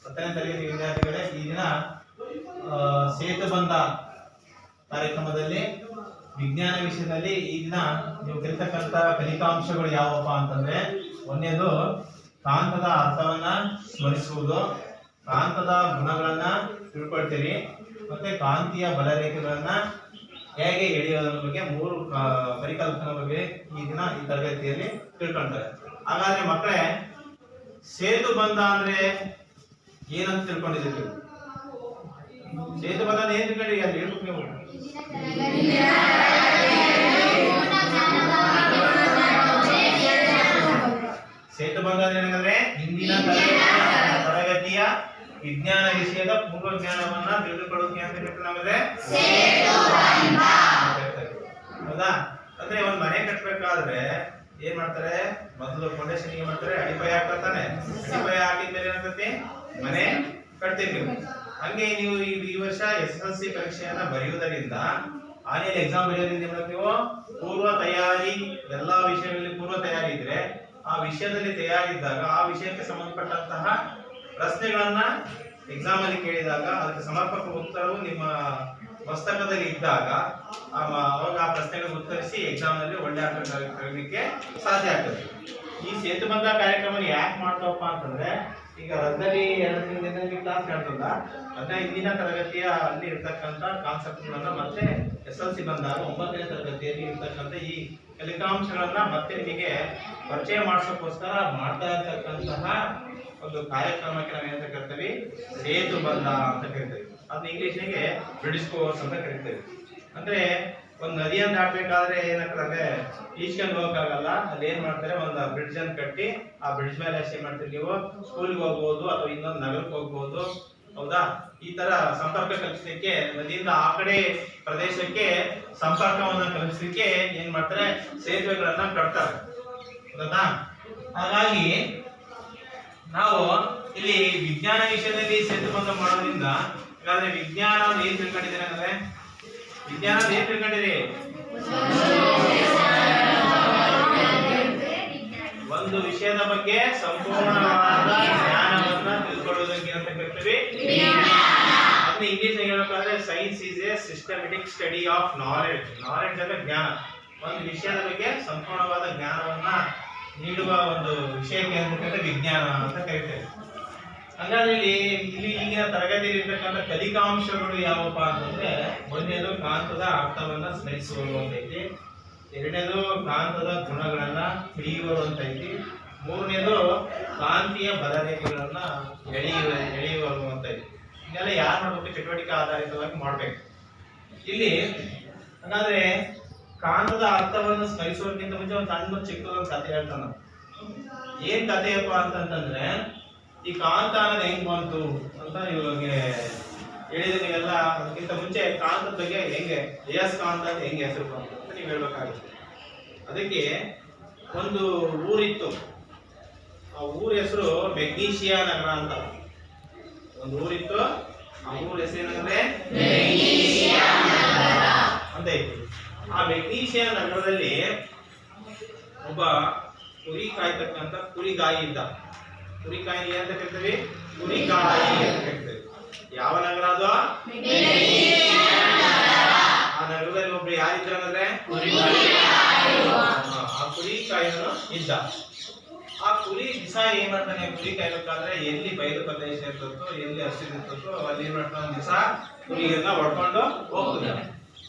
10ನೇ ತರಗತಿ ವಿದ್ಯಾರ್ಥಿಗಳೇ, ಈ ದಿನ ಸೇತುಬಂಧ ಕಾರ್ಯಕ್ರಮದಲ್ಲಿ ವಿಜ್ಞಾನ ವಿಷಯದಲ್ಲಿ ಈ ದಿನ ನೀವು ಕಲಿತಕ್ಕಂತ ಫಲಿತಾಂಶಗಳು ಯಾವಪ್ಪ ಅಂತಂದ್ರೆ, ಒಂದನೇದು ಕಾಂತದ ಅರ್ಥವನ್ನ ಸ್ಮರಿಸುವುದು, ಕಾಂತದ ಗುಣಗಳನ್ನ ತಿಳ್ಕೊಳ್ತೀರಿ, ಮತ್ತೆ ಕಾಂತೀಯ ಬಲರೇಖೆಗಳನ್ನ ಹೇಗೆ ಎಳೆಯೋದ್ರ ಬಗ್ಗೆ 3 ಪರಿಕಲ್ಪನೆ ಬಗ್ಗೆ ಈ ದಿನ ಈ ತರಗತಿಯಲ್ಲಿ ತಿಳ್ಕೊಳ್ತಾರೆ. ಹಾಗಾದ್ರೆ ಮಕ್ಕಳೇ, ಸೇತುಬಂಧ ಅಂದ್ರೆ ಏನಂತ ತಿಳ್ಕೊಂಡಿದ್ದೀರಿ? ಸೇತುಬಂಧ ಏನ್ ತಿಳ್ಕೊಂಡ್ರಿ ಅಂತ ಹೇಳ್ಬೇಕು ನೀವು. ಸೇತುಬಂಧ ಏನಂದ್ರೆ ಹಿಂದಿನ ತರಗತಿಯ ವಿಜ್ಞಾನ ವಿಷಯದ ಪೂರ್ವ ಜ್ಞಾನವನ್ನ ತಿಳಿದುಕೊಳ್ಳೋಕೆ ಅಂತ ಹೇಳ್ತಾರೆ. ಹೌದಾ? ಅಂದ್ರೆ ಒಂದ್ ಮನೆ ಕಟ್ಟಬೇಕಾದ್ರೆ ಏನ್ ಮಾಡ್ತಾರೆ? ಮೊದಲು ಫೌಂಡೇಶನ್ ಏನ್ ಮಾಡ್ತಾರೆ? ಅಡಿಪಾಯ ಹಾಕ್ತಾನೆ. ಅಡಿಪಾಯ ಹಾಕಿದ್ಮೇಲೆ ಏನಾಗ್ತೈತಿ? ಮನೆ ಕಟ್ತೀವಿ ನೀವು. ಹಂಗೆ ನೀವು ಈ ವರ್ಷ SSLC ಪರೀಕ್ಷೆಯನ್ನ ಬರೆಯುವುದರಿಂದ, ಆನ್ಲೈನ್ ಎಕ್ಸಾಮ್ ಬರೆಯೋದ್ರಿಂದ ನೀವು ಪೂರ್ವ ತಯಾರಿ, ಎಲ್ಲಾ ವಿಷಯಗಳಲ್ಲಿ ಪೂರ್ವ ತಯಾರಿ ಇದ್ರೆ ಆ ವಿಷಯದಲ್ಲಿ ತಯಾರಿದ್ದಾಗ ಆ ವಿಷಯಕ್ಕೆ ಸಂಬಂಧಪಟ್ಟಂತಹ ಪ್ರಶ್ನೆಗಳನ್ನ ಎಕ್ಸಾಮ್ ಅಲ್ಲಿ ಕೇಳಿದಾಗ ಅದಕ್ಕೆ ಸಮರ್ಪಕ ಉತ್ತರವು ನಿಮ್ಮ ಪುಸ್ತಕದಲ್ಲಿ ಇದ್ದಾಗ ಅವಾಗ ಆ ಪ್ರಶ್ನೆಗಳಿಗೆ ಉತ್ತರಿಸಿ ಎಕ್ಸಾಮ್ ನಲ್ಲಿ ಒಳ್ಳೆ ಅಂಕ ತೆಗೆಯಲಿಕ್ಕೆ ಸಾಧ್ಯ ಆಗ್ತದೆ. ಈ ಸೇತುಬಂಧ ಕಾರ್ಯಕ್ರಮ ಯಾಕೆ ಮಾಡ್ತವಪ್ಪ ಅಂತಂದ್ರೆ, ಈಗ ರಜದಲ್ಲಿ 2 ದಿನದಲ್ಲಿ ಕ್ಲಾಸ್ ಹೇಳ್ತದ, ಅದನ್ನ ಹಿಂದಿನ ತರಗತಿಯ ಅಲ್ಲಿ ಇರ್ತಕ್ಕಂಥ ಕಾನ್ಸೆಪ್ಟ್ಗಳನ್ನ ಮತ್ತೆ SSLC ಬಂದಾಗ 9ನೇ ತರಗತಿಯಲ್ಲಿ ಇರ್ತಕ್ಕಂಥ ಈ ಫಲಿತಾಂಶಗಳನ್ನ ಮತ್ತೆ ನಿಮಗೆ ಪರಿಚಯ ಮಾಡಿಸೋಕ್ಕೋಸ್ಕರ ಮಾಡ್ತಾ ಇರ್ತಕ್ಕಂತಹ ಒಂದು ಕಾರ್ಯಕ್ರಮಕ್ಕೆ ನಾವು ಏನಂತ ಕರಿತೀವಿ? ಸೇತುಬಂಧ ಅಂತ ಕರಿತೀವಿ. ಅದನ್ನ ಇಂಗ್ಲಿಷ್ನಿಗೆ ಬ್ರಿಡ್ಜ್ ಕೋರ್ಸ್ ಅಂತ ಕರಿತೀವಿ. ಅಂದ್ರೆ ಒಂದು ನದಿಯನ್ನು ದಾಟಬೇಕಾದ್ರೆ ಏನಾಗ್ತದೆ? ಈಜ್ಕೊಂಡು ಹೋಗಕ್ಕಾಗಲ್ಲ. ಅಲ್ಲಿ ಏನ್ ಮಾಡ್ತಾರೆ? ಒಂದು ಬ್ರಿಡ್ಜ್ ಅನ್ನು ಕಟ್ಟಿ ಆ ಬ್ರಿಡ್ಜ್ ಮೇಲೆ ಏನ್ ಮಾಡ್ತೀರಿ ನೀವು? ಸ್ಕೂಲ್ಗೆ ಹೋಗ್ಬೋದು ಅಥವಾ ಇನ್ನೊಂದು ನಗರಕ್ಕೆ ಹೋಗ್ಬೋದು. ಹೌದಾ? ಈ ತರ ಸಂಪರ್ಕ ಕಲ್ಪಿಸಲಿಕ್ಕೆ, ನದಿಯಿಂದ ಆ ಕಡೆ ಪ್ರದೇಶಕ್ಕೆ ಸಂಪರ್ಕವನ್ನ ಕಲ್ಪಿಸಲಿಕ್ಕೆ ಏನ್ ಮಾಡ್ತಾರೆ? ಸೇತುವೆಗಳನ್ನ ಕಟ್ತಾರೆ. ಹೌದಾ? ಹಾಗಾಗಿ ನಾವು ಇಲ್ಲಿ ವಿಜ್ಞಾನ ವಿಷಯದಲ್ಲಿ ಸೇತುಬಂಧ ಮಾಡೋದ್ರಿಂದ, ಹಾಗಾದ್ರೆ ವಿಜ್ಞಾನ ಏನ್ ತಿಳ್ಕೊಂಡಿದ್ದೀರಿ ಅಂದ್ರೆ, ವಿಜ್ಞಾನ ಏನ್ ತಿಳ್ಕೊಂಡಿರಿ? ಒಂದು ವಿಷಯದ ಬಗ್ಗೆ ಸಂಪೂರ್ಣವಾದ ಜ್ಞಾನವನ್ನ ತಿಳ್ಕೊಳ್ಳೋದಕ್ಕೆ ಅಂತ ಕರಿತೀವಿ ಅದನ್ನ ಇಂಗ್ಲಿಷ್ ಹೇಳ್ಬೇಕಾದ್ರೆ science is A systematic study of knowledge. Knowledge ಅಂದ್ರೆ ಜ್ಞಾನ. ಒಂದು ವಿಷಯದ ಬಗ್ಗೆ ಸಂಪೂರ್ಣವಾದ ಜ್ಞಾನವನ್ನ ನೀಡುವ ಒಂದು ವಿಷಯಕ್ಕೆ ಅಂತ ವಿಜ್ಞಾನ ಅಂತ ಕರಿತೇವೆ. ಹಾಗಾದ್ರೆ ಇಲ್ಲಿ ಈಗಿನ ತರಗತಿಯಲ್ಲಿ ಇರ್ತಕ್ಕಂಥ ಫಲಿತಾಂಶಗಳು ಯಾವಪ್ಪ ಅಂತಂದ್ರೆ, ಒಂದನೇದು ಕಾಂತದ ಅರ್ಥವನ್ನ ಸ್ಮರಿಸುವುದು ಅಂತ ಐತಿ, ಎರಡನೇದು ಕಾಂತದ ಗುಣಗಳನ್ನ ತಿಳಿಯುವುದು ಅಂತ ಐತಿ, ಮೂರನೇದು ಕಾಂತೀಯ ಬಲರೇಖೆಗಳನ್ನ ಎಳೆಯುವುದು ಅಂತ ಐತಿ. ಇದೆಲ್ಲ ಯಾರು ಮಾಡ್ಬೇಕು? ಚಟುವಟಿಕೆ ಆಧಾರಿತವಾಗಿ ಮಾಡ್ಬೇಕು. ಇಲ್ಲಿ ಹಾಗಾದ್ರೆ ಕಾಂತದ ಅರ್ಥವನ್ನು ಸ್ಮರಿಸೋದಕ್ಕಿಂತ ಮುಂಚೆ ಒಂದು ಸಣ್ಣ ಚಿಕ್ಕದೊಂದು ಕಥೆ ಹೇಳ್ತಾನ. ಏನ್ ಕಥೆಯಪ್ಪ ಅಂತಂತಂದ್ರೆ, ಈ ಕಾಂತ ಅನ್ನೋದು ಹೆಂಗ್ ಬಂತು ಅಂತ ಇವಾಗ ಹೇಳಿದ್ರೆ ನೀವೆಲ್ಲ, ಅದಕ್ಕಿಂತ ಮುಂಚೆ ಕಾಂತದ ಬಗ್ಗೆ ಹೆಂಗೆ ಕಾಂತ ಅಂತ ಹೆಂಗೆ ಹೆಸರು ಬಂತು ಅಂತ ನೀವು ಹೇಳ್ಬೇಕಾಗುತ್ತೆ. ಅದಕ್ಕೆ ಒಂದು ಊರಿತ್ತು. ಆ ಊರ ಹೆಸರು ಮೆಗ್ನೀಷಿಯಾ ನಗರ ಅಂತ. ಒಂದು ಊರಿತ್ತು, ಆ ಊರ ಹೆಸರು ಏನಂದ್ರೆ ಅಂತ ಇತ್ತು. ಆ ಮೆಗ್ನೀಷಿಯಾ ನಗರದಲ್ಲಿ ಒಬ್ಬ ಕುರಿ ಕಾಯ್ತಕ್ಕಂಥ ಕುರಿಗಾಯಿ ಇದ್ದ. ಕುರಿಕಾಯಿ ಅಂತ ಕರಿತೀವಿ, ಕುರಿಗಾಯಿ ಅಂತ ಕರಿತೀವಿ. ಯಾವ ನಗರ ಅದು? ಆ ನಗರದಲ್ಲಿ ಒಬ್ರು ಯಾರಿದ್ರು ಅಂದ್ರೆ ಆ ಕುರಿಕಾಯನು ಇದ್ದ. ಆ ಕುರಿ ದಿವಸ ಏನ್ ಮಾಡ್ತಾನೆ? ಕುರಿ ಕಾಯ್ಬೇಕಾದ್ರೆ ಎಲ್ಲಿ ಬಯಲು ಪ್ರದೇಶ ಇರ್ತದೋ, ಎಲ್ಲಿ ಹಸಿರು ಇರ್ತದೋ ಅಲ್ಲಿ ಏನ್ ಮಾಡ್ತಾನೆ? ಒಂದ್ ದಿವಸ ಕುರಿಗಳನ್ನ ಹೊಡ್ಕೊಂಡು ಹೋಗ್ತಾನೆ.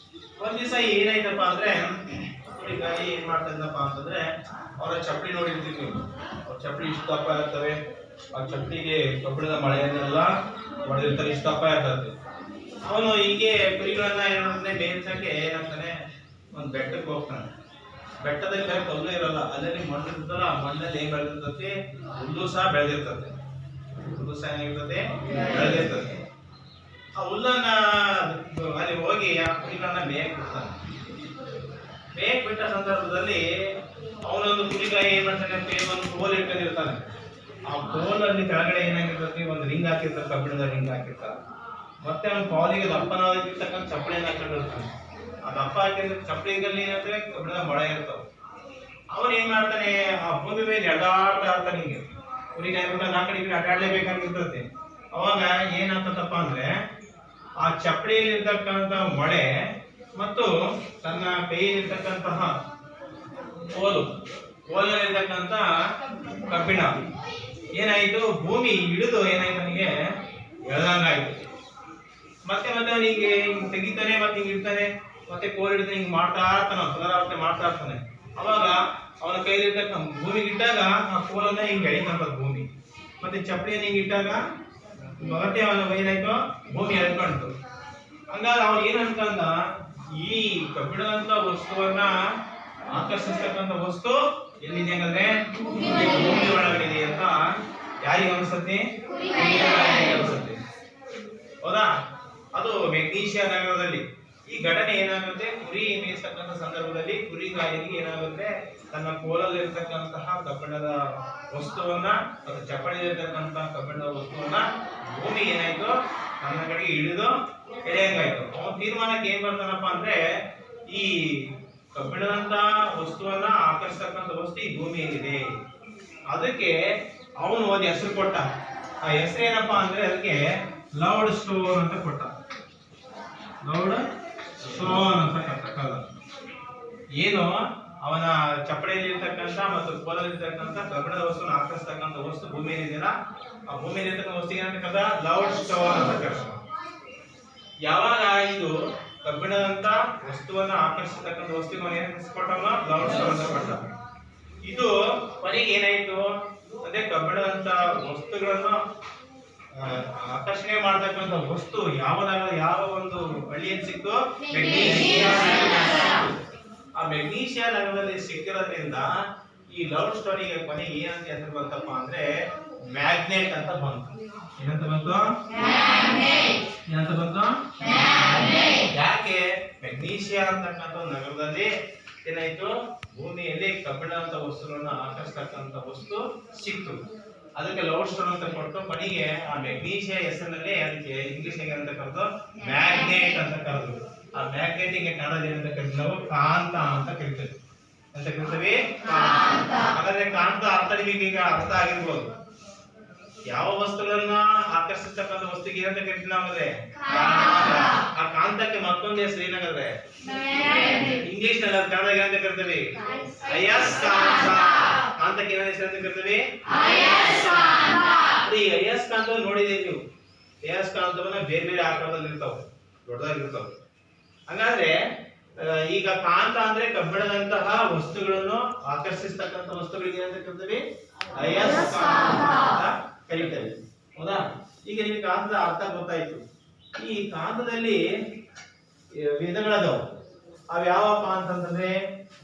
ಒಂದ್ ದಿವಸ ಏನಾಯ್ತಪ್ಪ ಅಂದ್ರೆ, ಕುರಿಗಾಯಿ ಏನ್ ಮಾಡ್ತಿದ್ದಪ್ಪ ಅಂತಂದ್ರೆ, ಅವರ ಚಪ್ಪಲಿ ನೋಡಿರ್ತೀವಿ ನೀವು. ಅವ್ರ ಚಪ್ಪಲಿ ಇಷ್ಟು ದಪ್ಪ ಇರ್ತವೆ. ಆ ಚಪ್ಪಲಿಗೆ ಕಬ್ಬಿಣದ ಮಳೆಯನ್ನೆಲ್ಲ ಹೊಡೆದಿರ್ತಾರೆ, ಇಷ್ಟು ದಪ್ಪ ಇರ್ತದೆ. ಅವನು ಹೀಗೆ ಕುರಿಗಳನ್ನ ಏನ್ ಮಾಡ್ತಾನೆ? ಮೇಲ್ಸಕ್ಕೆ ಏನಾಗ್ತಾನೆ? ಒಂದು ಬೆಟ್ಟಕ್ಕೆ ಹೋಗ್ತಾನೆ. ಬೆಟ್ಟದಲ್ಲಿ ಬೇರೆ ಕಲ್ಲು ಇರಲ್ಲ, ಅಲ್ಲಲ್ಲಿ ಮಣ್ಣು ಇರ್ತಲ್ಲ. ಆ ಮಣ್ಣಲ್ಲಿ ಏನ್ ಬೆಳೆದಿರ್ತದೆ? ಹುಲ್ಲು ಸಹ ಬೆಳೆದಿರ್ತದೆ. ಹುಲ್ಲು ಸಹ ಏನಾಗಿರ್ತದೆ? ಬೆಳೆದಿರ್ತದೆ. ಆ ಹುಲ್ಲನ್ನ ಅಲ್ಲಿ ಹೋಗಿ ಆ ಕುರಿಗಳನ್ನ ಮೇಯಕ್ ಬಿಡ್ತಾನೆ. ಮೇಯಕ್ ಬಿಟ್ಟ ಸಂದರ್ಭದಲ್ಲಿ ಅವನೊಂದು ಕುರಿಗಾಯಿ ಏನ್ ಮಾಡ್ತಾನೆ? ಒಂದು ಕೋಲ್ ಇಟ್ಕೊಂಡಿರ್ತಾನೆ. ಆ ಕೋಲಲ್ಲಿ ಕೆಳಗಡೆ ಏನಾಗಿರ್ತದೆ? ಒಂದು ರಿಂಗ್ ಹಾಕಿರ್ತಾರೆ, ಕಬ್ಬಿಣದ ರಿಂಗ್ ಹಾಕಿರ್ತಾರೆ. ಮತ್ತೆ ಅವ್ನ ಕಾಲಿಗೆ ದಪ್ಪನಾಗಿರ್ತಕ್ಕಂಥ ಚಪ್ಪಲಿಯನ್ನು ಹಾಕೊಂಡಿರ್ತಾನೆ. ಆ ದಪ್ಪ ಹಾಕಿದ್ರೆ ಚಪ್ಪಲಿಗಳಲ್ಲಿ ಏನಾಗ್ತದೆ? ಕಬ್ಬಿಣದ ಮೊಳೆ ಇರ್ತಾವ. ಅವನು ಏನ್ ಮಾಡ್ತಾನೆ? ಆ ಭೂಮಿ ಮೇಲೆ ಎಡಾಡ್ತಾ ಇರ್ತಾನೆ. ಹಿಂಗೆ ಕುರಿಗಾಯಿ ಬಿಟ್ಟು ಆ ಕಡೆ ಈ ಕಡೆ ಅಡ್ಡಾಡ್ಲೇಬೇಕಾಗಿರ್ತದೆ. ಅವಾಗ ಏನಾಗ್ತದಪ್ಪ ಅಂದ್ರೆ ಆ ಚಪ್ಪಡಿಯಲ್ಲಿರ್ತಕ್ಕಂಥ ಮೊಳೆ ಮತ್ತು ತನ್ನ ಕೈಯಲ್ಲಿರ್ತಕ್ಕಂತಹ ಓಲಲ್ಲಿರ್ತಕ್ಕಂಥ ಕಬ್ಬಿಣ ಏನಾಯ್ತು, ಭೂಮಿ ಹಿಡಿದು ಏನಾಯ್ತು ನನಗೆ ಎಳ್ದಂಗಾಯ್ತು. ಮತ್ತೆ ಮತ್ತೆ ಅವನಿಗೆ ಹಿಂಗ್ ತೆಗಿತಾನೆ, ಮತ್ತೆ ಹಿಂಗ್ ಇಡ್ತಾನೆ, ಮತ್ತೆ ಕೋಲ್ ಹಿಡಿದು ಹಿಂಗ್ ಮಾಡ್ತಾ ಇರ್ತಾನೆ, ಪುನರಾವರ್ತನೆ ಮಾಡ್ತಾ ಇರ್ತಾನೆ. ಅವಾಗ ಅವನ ಕೈಲಿರ್ತಕ್ಕಂಥ ಭೂಮಿಗೆ ಇಟ್ಟಾಗ ಆ ಕೋಲನ್ನ ಹಿಂಗ್ ಎಳಿತಂತದ್ ಭೂಮಿ, ಮತ್ತೆ ಚಪ್ಪಡಿಯನ್ನು ಹಿಂಗ್ ಇಟ್ಟಾಗ ಮತ್ತೆ ಅವನ ಏನಾಯ್ತು, ಭೂಮಿ ಎಳ್ಕೊಂತು. ಹಂಗಾಗಿ ಅವ್ನು ಏನ್ ಅನ್ಕಂದ, ಈ ಕಬ್ಬಿಣದಂತ ವಸ್ತುವನ್ನ ಆಕರ್ಷಿಸ್ತಕ್ಕಂಥ ವಸ್ತು ಎಲ್ಲಿದೆ ಹಂಗಂದ್ರೆ ಭೂಮಿ ಒಳಗಡೆ ಅಂತ ಯಾರಿಗೆ ಅನ್ಸತ್ತೆ, ಅನ್ಸತ್ತೆ. ಹೌದಾ? ಅದು ಮೆಗ್ನೀಷಿಯಾ ನಗರದಲ್ಲಿ ಈ ಘಟನೆ ಏನಾಗುತ್ತೆ, ಕುರಿ ಮೇಯಿಸ್ತಕ್ಕಂಥ ಸಂದರ್ಭದಲ್ಲಿ ಕುರಿಗಾಯಿಗೆ ಏನಾಗುತ್ತೆ, ತನ್ನ ಕೋಲಲ್ಲಿರ್ತಕ್ಕಂತಹ ಕಬ್ಬಿಣದ ವಸ್ತುವನ್ನ ಅಥವಾ ಚಪ್ಪಡಿಯಲ್ಲಿರ್ತಕ್ಕಂತಹ ಕಬ್ಬಿಣದ ವಸ್ತುವನ್ನ ಭೂಮಿ ಏನಾಯ್ತು ತನ್ನ ಕಡೆಗೆ ಹಿಡಿದು ಎಳೆಯಂಗಾಯ್ತು. ಅವನ ತೀರ್ಮಾನಕ್ಕೆ ಏನ್ ಬರ್ತಾನಪ್ಪ ಅಂದ್ರೆ, ಈ ಕಬ್ಬಿಣದಂತ ವಸ್ತುವನ್ನ ಆಕರ್ಷತಕ್ಕಂಥ ವಸ್ತು ಈ ಭೂಮಿಯಲ್ಲಿದೆ. ಅದಕ್ಕೆ ಅವನು ಒಂದು ಹೆಸರು ಕೊಟ್ಟ. ಆ ಹೆಸರು ಏನಪ್ಪಾ ಅಂದ್ರೆ ಅದಕ್ಕೆ ಲೌಡ್ ಸ್ಟೋನ್ ಅಂತ ಕೊಟ್ಟ. ಲೌಡ್ ಸ್ಟೋನ್ ಅಂತ ಕಲ್ಲ. ಏನು, ಅವನ ಚಪ್ಪಡಿಯಲ್ಲಿ ಇರ್ತಕ್ಕಂಥ ಮತ್ತು ಕೋಲಲ್ಲಿರ್ತಕ್ಕಂಥ ಕಬ್ಬಿಣದ ವಸ್ತುವನ್ನು ಆಕರ್ಷತಕ್ಕಂಥ ವಸ್ತು ಭೂಮಿಯಲ್ಲಿ ಇದೆಯಲ್ಲ, ಆ ಭೂಮಿಯಲ್ಲಿ ಇರ್ತಕ್ಕಂಥ ವಸ್ತು ಏನಂತ ಲೌಡ್ ಸ್ಟೋನ್ ಅಂತ ಕರೆಸ್ತಾನೆ. ಯಾವಾಗ ಇದು ಕಬ್ಬಿಣದಂತ ವಸ್ತುವನ್ನ ಆಕರ್ಷಿಸತಕ್ಕಂಥ ವಸ್ತುವನ್ನು ಏನ್ ಕೊಟ್ಟವನು, ಲೌಡ್ ಸ್ಟೋನ್ ಅಂತ ಕೊಟ್ಟ. ಇದು ಕೊನೆಗೆ ಏನಾಯ್ತು ಅಂದ್ರೆ, ಕಬ್ಬಿಣದಂತ ವಸ್ತುಗಳನ್ನು ಆಕರ್ಷಣೆ ಮಾಡತಕ್ಕಂಥ ವಸ್ತು ಯಾವ ಒಂದು ಹಳ್ಳಿಯಲ್ಲಿ ಸಿಕ್ತು, ಮೆಗ್ನೀಷಿಯಾ. ಆ ಮೆಗ್ನೀಷಿಯಾ ನಗರದಲ್ಲಿ ಸಿಕ್ಕಿರೋದ್ರಿಂದ ಈ ಲೌಡ್ ಸ್ಟೋನಿಗೆ ಕೊನೆಗೆ ಏನಂತ ಹೆಸರು ಬಂತಪ್ಪ ಅಂದ್ರೆ ಮ್ಯಾಗ್ನೆಟ್ ಅಂತ ಬಂತು. ಏನಂತ ಬಂತು? ಏನಂತ ಬಂತು? ಯಾಕೆ? ಮೆಗ್ನೀಷಿಯಾ ಅಂತಕ್ಕಂಥ ನಗರದಲ್ಲಿ ಏನಾಯ್ತು, ಭೂಮಿಯಲ್ಲಿ ಕಬ್ಬಿಣ ಅಂತ ವಸ್ತುಗಳನ್ನು ಆಕರ್ಷತಕ್ಕಂಥ ವಸ್ತು ಸಿಕ್ತು. ಅದಕ್ಕೆ ಲೌಡ್ ಸ್ಟೋನ್ ಅಂತ ಕೊಟ್ಟು ಕೊನೆಗೆ ಆ ಮೆಗ್ನೀಷಿಯಾ ಹೆಸರಿನಲ್ಲಿ ಅದಕ್ಕೆ ಇಂಗ್ಲಿಷ್ ಅಂತ ಕರೆದು ಮ್ಯಾಗ್ನೆಟ್ ಅಂತ ಕರೆದು. ಆ ಮ್ಯಾಗ್ನೆಟಿಗೆ ಕನ್ನಡದಲ್ಲಿ ಏನಂತ ಕರಿತೀವಿ ನಾವು, ಕಾಂತ ಅಂತ ಕರಿತೀವಿ. ಅಂತ ಕರಿತೀವಿ ಹಾಗಾದ್ರೆ ಕಾಂತ ಅರ್ಥ ನಿಮಗೆ ಈಗ ಅರ್ಥ ಆಗಿರ್ಬೋದು. ಯಾವ ವಸ್ತುಗಳನ್ನ ಆಕರ್ಷಿಸ್ತಕ್ಕಂಥ ವಸ್ತುಗೆ ಏನಂತ ಕರಿತೀವಿ ನಾವು ಅಂದ್ರೆ ಆ ಕಾಂತಕ್ಕೆ ಮತ್ತೊಂದು ಹೆಸರು ಏನಾಗದ್ರೆ ಇಂಗ್ಲಿಷ್ ನಲ್ಲಿ, ಕನ್ನಡ ಏನಂತ ಕರಿತೀವಿ ಅಯಸ್ಕಾಂತ. ಕಾಂತಕ್ಕೆ ಏನ ಹೆಸರು ಅಂತ ಕರಿತೀವಿ ಈ ಅಯಸ್ಕಾಂತ. ನೋಡಿದೀವಿ ನೀವು, ಅಯಸ್ಕಾಂತವನ್ನ ಬೇರೆ ಬೇರೆ ಆಕಾರದಲ್ಲಿ ಇರ್ತಾವ, ದೊಡ್ಡದಾಗಿರ್ತಾವ. ಹಂಗಾದ್ರೆ ಈಗ ಕಾಂತ ಅಂದ್ರೆ ಕಬ್ಬಿಣದಂತಹ ವಸ್ತುಗಳನ್ನು ಆಕರ್ಷಿಸ್ತಕ್ಕಂಥ ವಸ್ತುಗಳಿಗೆ ಏನಂತ ಕರಿತೀವಿ ಅಯಸ್ಕಾಂತ ಅಂತ ಕರೀತೇವೆ. ಹೌದಾ? ಈಗ ನಿಮಗೆ ಕಾಂತದ ಅರ್ಥ ಗೊತ್ತಾಯ್ತು. ಈ ಕಾಂತದಲ್ಲಿ ವಿಧಗಳದಾವ. ಅವ್ ಯಾವಪ್ಪ ಅಂತಂದ್ರೆ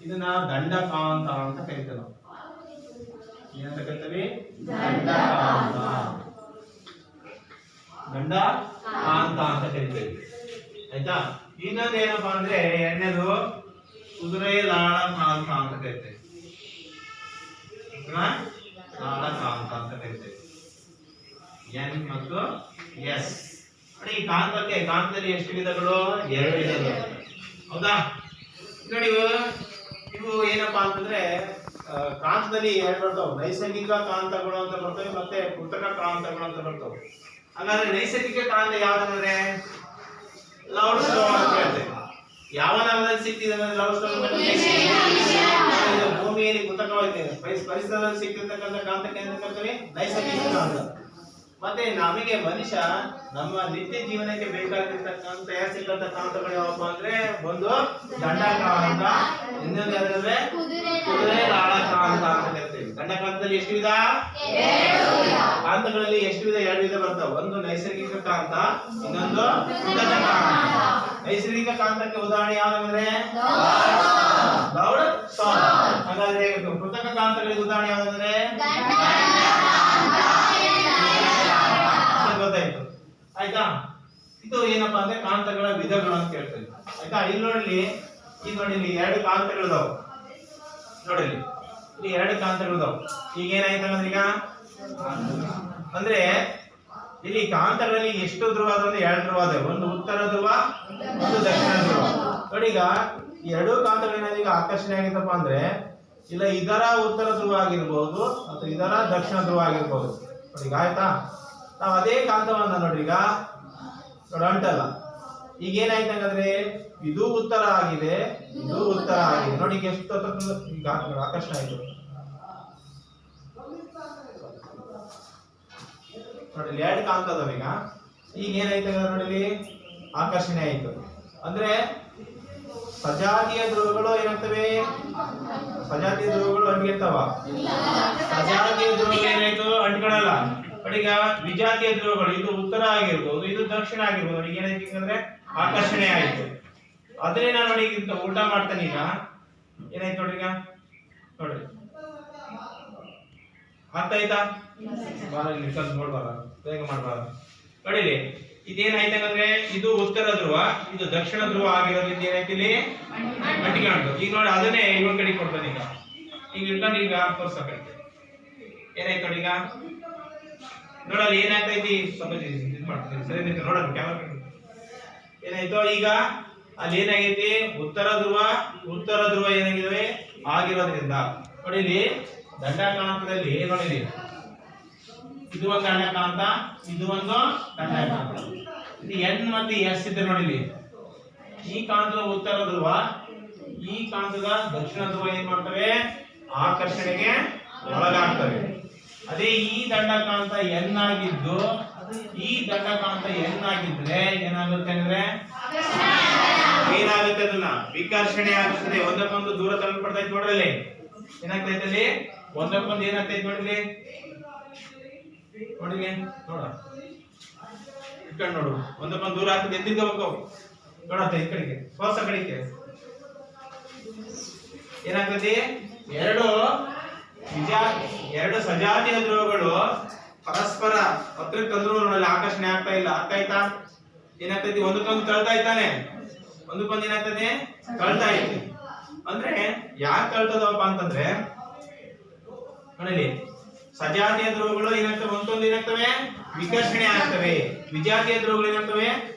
ಇದನ್ನ ದಂಡಕಾಂತ ಅಂತ ಕರಿತೇವೆ ನಾವು. ಏನಂತ ಕರಿತೀವಿ? ದಂಡಕಾಂತ. ದಂಡಕಾಂತ ಅಂತ ಕರಿತೇವೆ. ಆಯ್ತಾ? ಇನ್ನೊಂದು ಏನಪ್ಪಾ ಅಂದ್ರೆ ಎರಡನೇದು ಕುದುರೆ ಲಾಳಕಾಂತ ಅಂತ ಕರಿತೇವೆ. ಲಾಳಕಾಂತ ಅಂತ ಕರಿತೇವೆ. ಎನ್ ಮತ್ತು ಎಸ್. ನೋಡಿ, ಈ ಕಾಂತದಲ್ಲಿ ಎಷ್ಟು ವಿಧಗಳು? 2 ವಿಧಗಳು. ಹೌದಾ? ನೋಡಿ, ಇವು ಏನಪ್ಪಾ ಅಂತಂದ್ರೆ ಕಾಂತದಲ್ಲಿ 2 ಬರ್ತಾವೆ. ನೈಸರ್ಗಿಕ ಕಾಂತಗಳು ಅಂತ ಬರ್ತವೆ, ಮತ್ತೆ ಕೃತಕ ಕಾಂತಗಳು ಅಂತ ಬರ್ತವೆ. ಹಾಗಾದ್ರೆ ನೈಸರ್ಗಿಕ ಕಾಂತ ಯಾವ್ದಂದ್ರೆ ಲೌಡ್ ಸ್ಟೋನ್ ಅಂತ ಹೇಳ್ತೇವೆ. ಯಾವ ನಗರದಲ್ಲಿ ಸಿಕ್ತಿದೆ ಅಂದ್ರೆ ಲೌಡ್ ಸ್ಟೋನ್ ಭೂಮಿಯಲ್ಲಿ ಕೃತಕವಾಗಿದೆ. ಪರಿಸರದಲ್ಲಿ ಸಿಕ್ಕಿರ್ತಕ್ಕಂಥ ಕಾಂತಕ್ಕೆ ಅಂತ ಕರಿತೀವಿ ನೈಸರ್ಗಿಕ ಕಾಂತ. ಮತ್ತೆ ನಮಗೆ ಮನುಷ್ಯ ನಮ್ಮ ನಿತ್ಯ ಜೀವನಕ್ಕೆ ಬೇಕಾಗಿರ್ತಕ್ಕಂಥ ಸಿಕ್ಕಂತ ಕಾಂತಗಳು ಯಾವಪ್ಪ ಅಂದ್ರೆ ಒಂದು ದಂಡಕಾಂತ, ಇನ್ನೊಂದು ಯಾವ್ದಂದ್ರೆ ಕುದುರೆ ಲಾಳಕಾಂತ ಅಂತ ಕರಿತೀವಿ. ದಂಡಕಾಂತದಲ್ಲಿ ಎಷ್ಟು ವಿಧ? ಕಾಂತಗಳಲ್ಲಿ ಎಷ್ಟು ವಿಧ? 2 ವಿಧ ಬರ್ತಾವ. ಒಂದು ನೈಸರ್ಗಿಕ ಕಾಂತ, ಇನ್ನೊಂದು ಕೃತಕ ಕಾಂತ. ನೈಸರ್ಗಿಕ ಕಾಂತಕ್ಕೆ ಉದಾಹರಣೆ ಯಾವ್ದಂದ್ರೆ ಲೌಡ್ ಸ್ಟೋನ್. ಹಾಗಾದ್ರೆ ಕೃತಕ ಕಾಂತಗಳಿಗೆ ಉದಾಹರಣೆ ಯಾವ್ದಂದ್ರೆ ಗೊತ್ತಾಯ್ತು. ಆಯ್ತಾ? ಇದು ಏನಪ್ಪಾ ಅಂದ್ರೆ ಕಾಂತಗಳ ವಿಧಗಳು ಅಂತ ಹೇಳ್ತೇವೆ. ಆಯ್ತಾ? ಇಲ್ಲಿ ನೋಡಿ, ಈಗ ನೋಡಿ, ಇಲ್ಲಿ 2 ಕಾಂತಗಳಿದಾವ. ನೋಡಿ, ಇಲ್ಲಿ 2 ಕಾಂತಗಳಿದಾವ. ಈಗ ಏನಾಯ್ತು ಅಂದ್ರೆ, ಈಗ ಅಂದ್ರೆ ಇಲ್ಲಿ ಕಾಂತಗಳಲ್ಲಿ ಎಷ್ಟು ಧ್ರುವ ಅಂದ್ರೆ 2 ಧ್ರುವ ಅದಾವೆ. ಒಂದು ಉತ್ತರ ಧ್ರುವ, ಒಂದು ದಕ್ಷಿಣ ಧ್ರುವ. ನೋಡಿ, ಈಗ ಈ 2 ಕಾಂತಗಳೇನಾದ್ರು ಈಗ ಆಕರ್ಷಣೆ ಆಗಿತ್ತಪ್ಪ ಅಂದ್ರೆ ಇಲ್ಲ ಇದರ ಉತ್ತರ ಧ್ರುವ ಆಗಿರ್ಬಹುದು ಅಥವಾ ಇದರ ದಕ್ಷಿಣ ಧ್ರುವ ಆಗಿರ್ಬಹುದು. ನೋಡಿ, ಆಯ್ತಾ? ನಾವು ಅದೇ ಕಾಂತವನ್ನ ನೋಡ್ರಿ ಈಗ ನೋಡಿ ಅಂಟಲ್ಲ. ಈಗ ಏನಾಯ್ತು ಹಂಗಂದ್ರೆ ಇದು ಉತ್ತರ ಆಗಿದೆ, ಇದು ಉತ್ತರ ಆಗಿದೆ. ನೋಡಿ ಈಗ ಎಷ್ಟು ಈಗ ಆಕರ್ಷಣೆ ಆಯ್ತು ನೋಡಿ, ಎರಡು ಕಾಂತ ಅದಾವ. ಈಗ ಏನಾಯ್ತು ನೋಡಿ ಆಕರ್ಷಣೆ ಆಯ್ತು. ಅಂದ್ರೆ ಸಜಾತಿಯ ಧ್ರುವಗಳು ಏನಾಗ್ತವೆ, ಸಜಾತಿಯ ಧ್ರುವಗಳು ಅಂಟಿರ್ತಾವ, ಸಜಾತಿಯ ಧ್ರುವಗಳು ಏನಾಯ್ತು ಅಂಟ್ಕೊಳಲ್ಲ. ಬಟ್ ಈಗ ವಿಜಾತಿಯ ಧ್ರುವಗಳು, ಇದು ಉತ್ತರ ಆಗಿರ್ಬೋದು, ಇದು ದಕ್ಷಿಣ ಆಗಿರ್ಬೋದು. ನೋಡಿ ಏನಾಯ್ತು ಅಂದ್ರೆ ಆಕರ್ಷಣೆ ಆಯ್ತು. ಅದನ್ನೇ ನಾನು ನೋಡಿ ಈಗ ಉಲ್ಟಾ ಮಾಡ್ತೇನೆ. ಈಗ ಏನಾಯ್ತು ನೋಡ್ರಿ, ಈಗ ನೋಡ್ರಿ ಅರ್ಥ ಆಯ್ತಾ? ನೋಡ್ಬಾರ ಬೇಗ ಮಾಡ್ಬಾರ. ನೋಡಿಲಿ ಇದೇನಾಯ್ತಂದ್ರೆ ಇದು ಉತ್ತರ ಧ್ರುವ, ಇದು ದಕ್ಷಿಣ ಧ್ರುವ ಆಗಿರೋದ್ರಿಂದ ಏನಾಯ್ತು ಇಲ್ಲಿ ಅಂಟಿಕೊಂಡು. ಈಗ ನೋಡಿ ಅದನ್ನೇ ಇವನ್ ಕಡೆ ಕೊಡ್ತಾನೆ. ಈಗ ಇಟ್ಕೊಂಡು ಈಗ ತೋರ್ಸಕ್ಕೆ ಏನಾಯ್ತು ನೋಡಿ. ಈಗ ನೋಡಲ್ಲಿ ಏನಾಗ್ತೈತಿ ಸ್ವಲ್ಪ ಇದು ಮಾಡ್ತೀನಿ ಸರಿ ನೋಡೋಣ ಕ್ಯಾಮರಾ. ಏನಾಯ್ತು ಈಗ ಅಲ್ಲಿ ಏನಾಗೈತಿ ಉತ್ತರ ಧ್ರುವ ಏನಾಗಿದಾವೆ ಆಗಿರೋದ್ರಿಂದ ನೋಡಿ ಇಲ್ಲಿ ದಂಡಕಾಂತದಲ್ಲಿ ನೋಡಿಲಿ ಇದು ಒಂದು ದಂಡಕಾಂತ, ಇದು ಒಂದು ದಂಡಕಾಂತ. ಇದು ಎನ್ ಮತ್ತು ಎಸ್ ಇದ್ರೆ ನೋಡಿಲಿ ಈ ಕಾಂತದ ಉತ್ತರ ಧ್ರುವ, ಈ ಕಾಂತದ ದಕ್ಷಿಣ ಧ್ರುವ ಏನ್ ಮಾಡ್ತವೆ ಆಕರ್ಷಣೆಗೆ ಒಳಗಾಗ್ತವೆ. ಅದೇ ಈ ದಂಡಕಾಂತ ಎನ್ ಆಗಿದ್ದು, ಈ ದಂಡಕಾಂತ ಎನ್ ಆಗಿದ್ರೆ ಏನಾಗುತ್ತೆ ಅಂದ್ರೆ ಏನಾಗುತ್ತೆ ಅದನ್ನ ವಿಕರ್ಷಣೆ ಆಗುತ್ತದೆ, ಒಂದಕ್ಕೊಂದು ದೂರ ತಳ್ಳಲ್ಪಡ್ತೈತೆ. ನೋಡ್ರಲ್ಲಿ ಏನಾಗ್ತೈತೆ ಅಲ್ಲಿ ಒಂದಕ್ಕೊಂದು ಏನಾಗ್ತೈತೆ ನೋಡ್ಲಿ, ನೋಡಿಲಿ ನೋಡ ಇಟ್ಕೊಂಡು ನೋಡು, ಒಂದಕ್ಕೊಂದು ದೂರ ಆಗ್ತದೆ. ಎದ್ದಿರ್ಕೋಬೇಕು ನೋಡತ್ತೆ ಈ ಕಡೆಗೆ ಹೊಸ ಕಡೆಗೆ ಏನಾಗ್ತದೆ ಎರಡು ಸಜಾತಿಯ ಧ್ರುವಗಳು ಪರಸ್ಪರ ಹತ್ರಕ್ಕೆ ತಂದ್ರು ನೋಡಲ್ಲಿ ಆಕರ್ಷಣೆ ಆಗ್ತಾ ಇಲ್ಲ. ಆಗ್ತಾ ಆಯ್ತಾ? ಏನಾಗ್ತೈತಿ ಒಂದಕ್ಕೊಂದು ತಳ್ತಾ ಇದ್ದಾನೆ, ಒಂದಕ್ಕೊಂದು ಏನಾಗ್ತದೆ ತಳ್ತಾ ಐತಿ. ಅಂದ್ರೆ ಯಾಕೆ ತಳ್ತದವಪ್ಪ ಅಂತಂದ್ರೆ ನೋಡಿ ಸಜಾತಿಯ ಧ್ರುವಗಳು ಏನಾಗ್ತವೆ ಒಂದೊಂದು ಏನಾಗ್ತವೆ ವಿಕರ್ಷಣೆ ಆಗ್ತವೆ, ವಿಜಾತಿಯ ಧ್ರುವಗಳು ಏನಾಗ್ತವೆ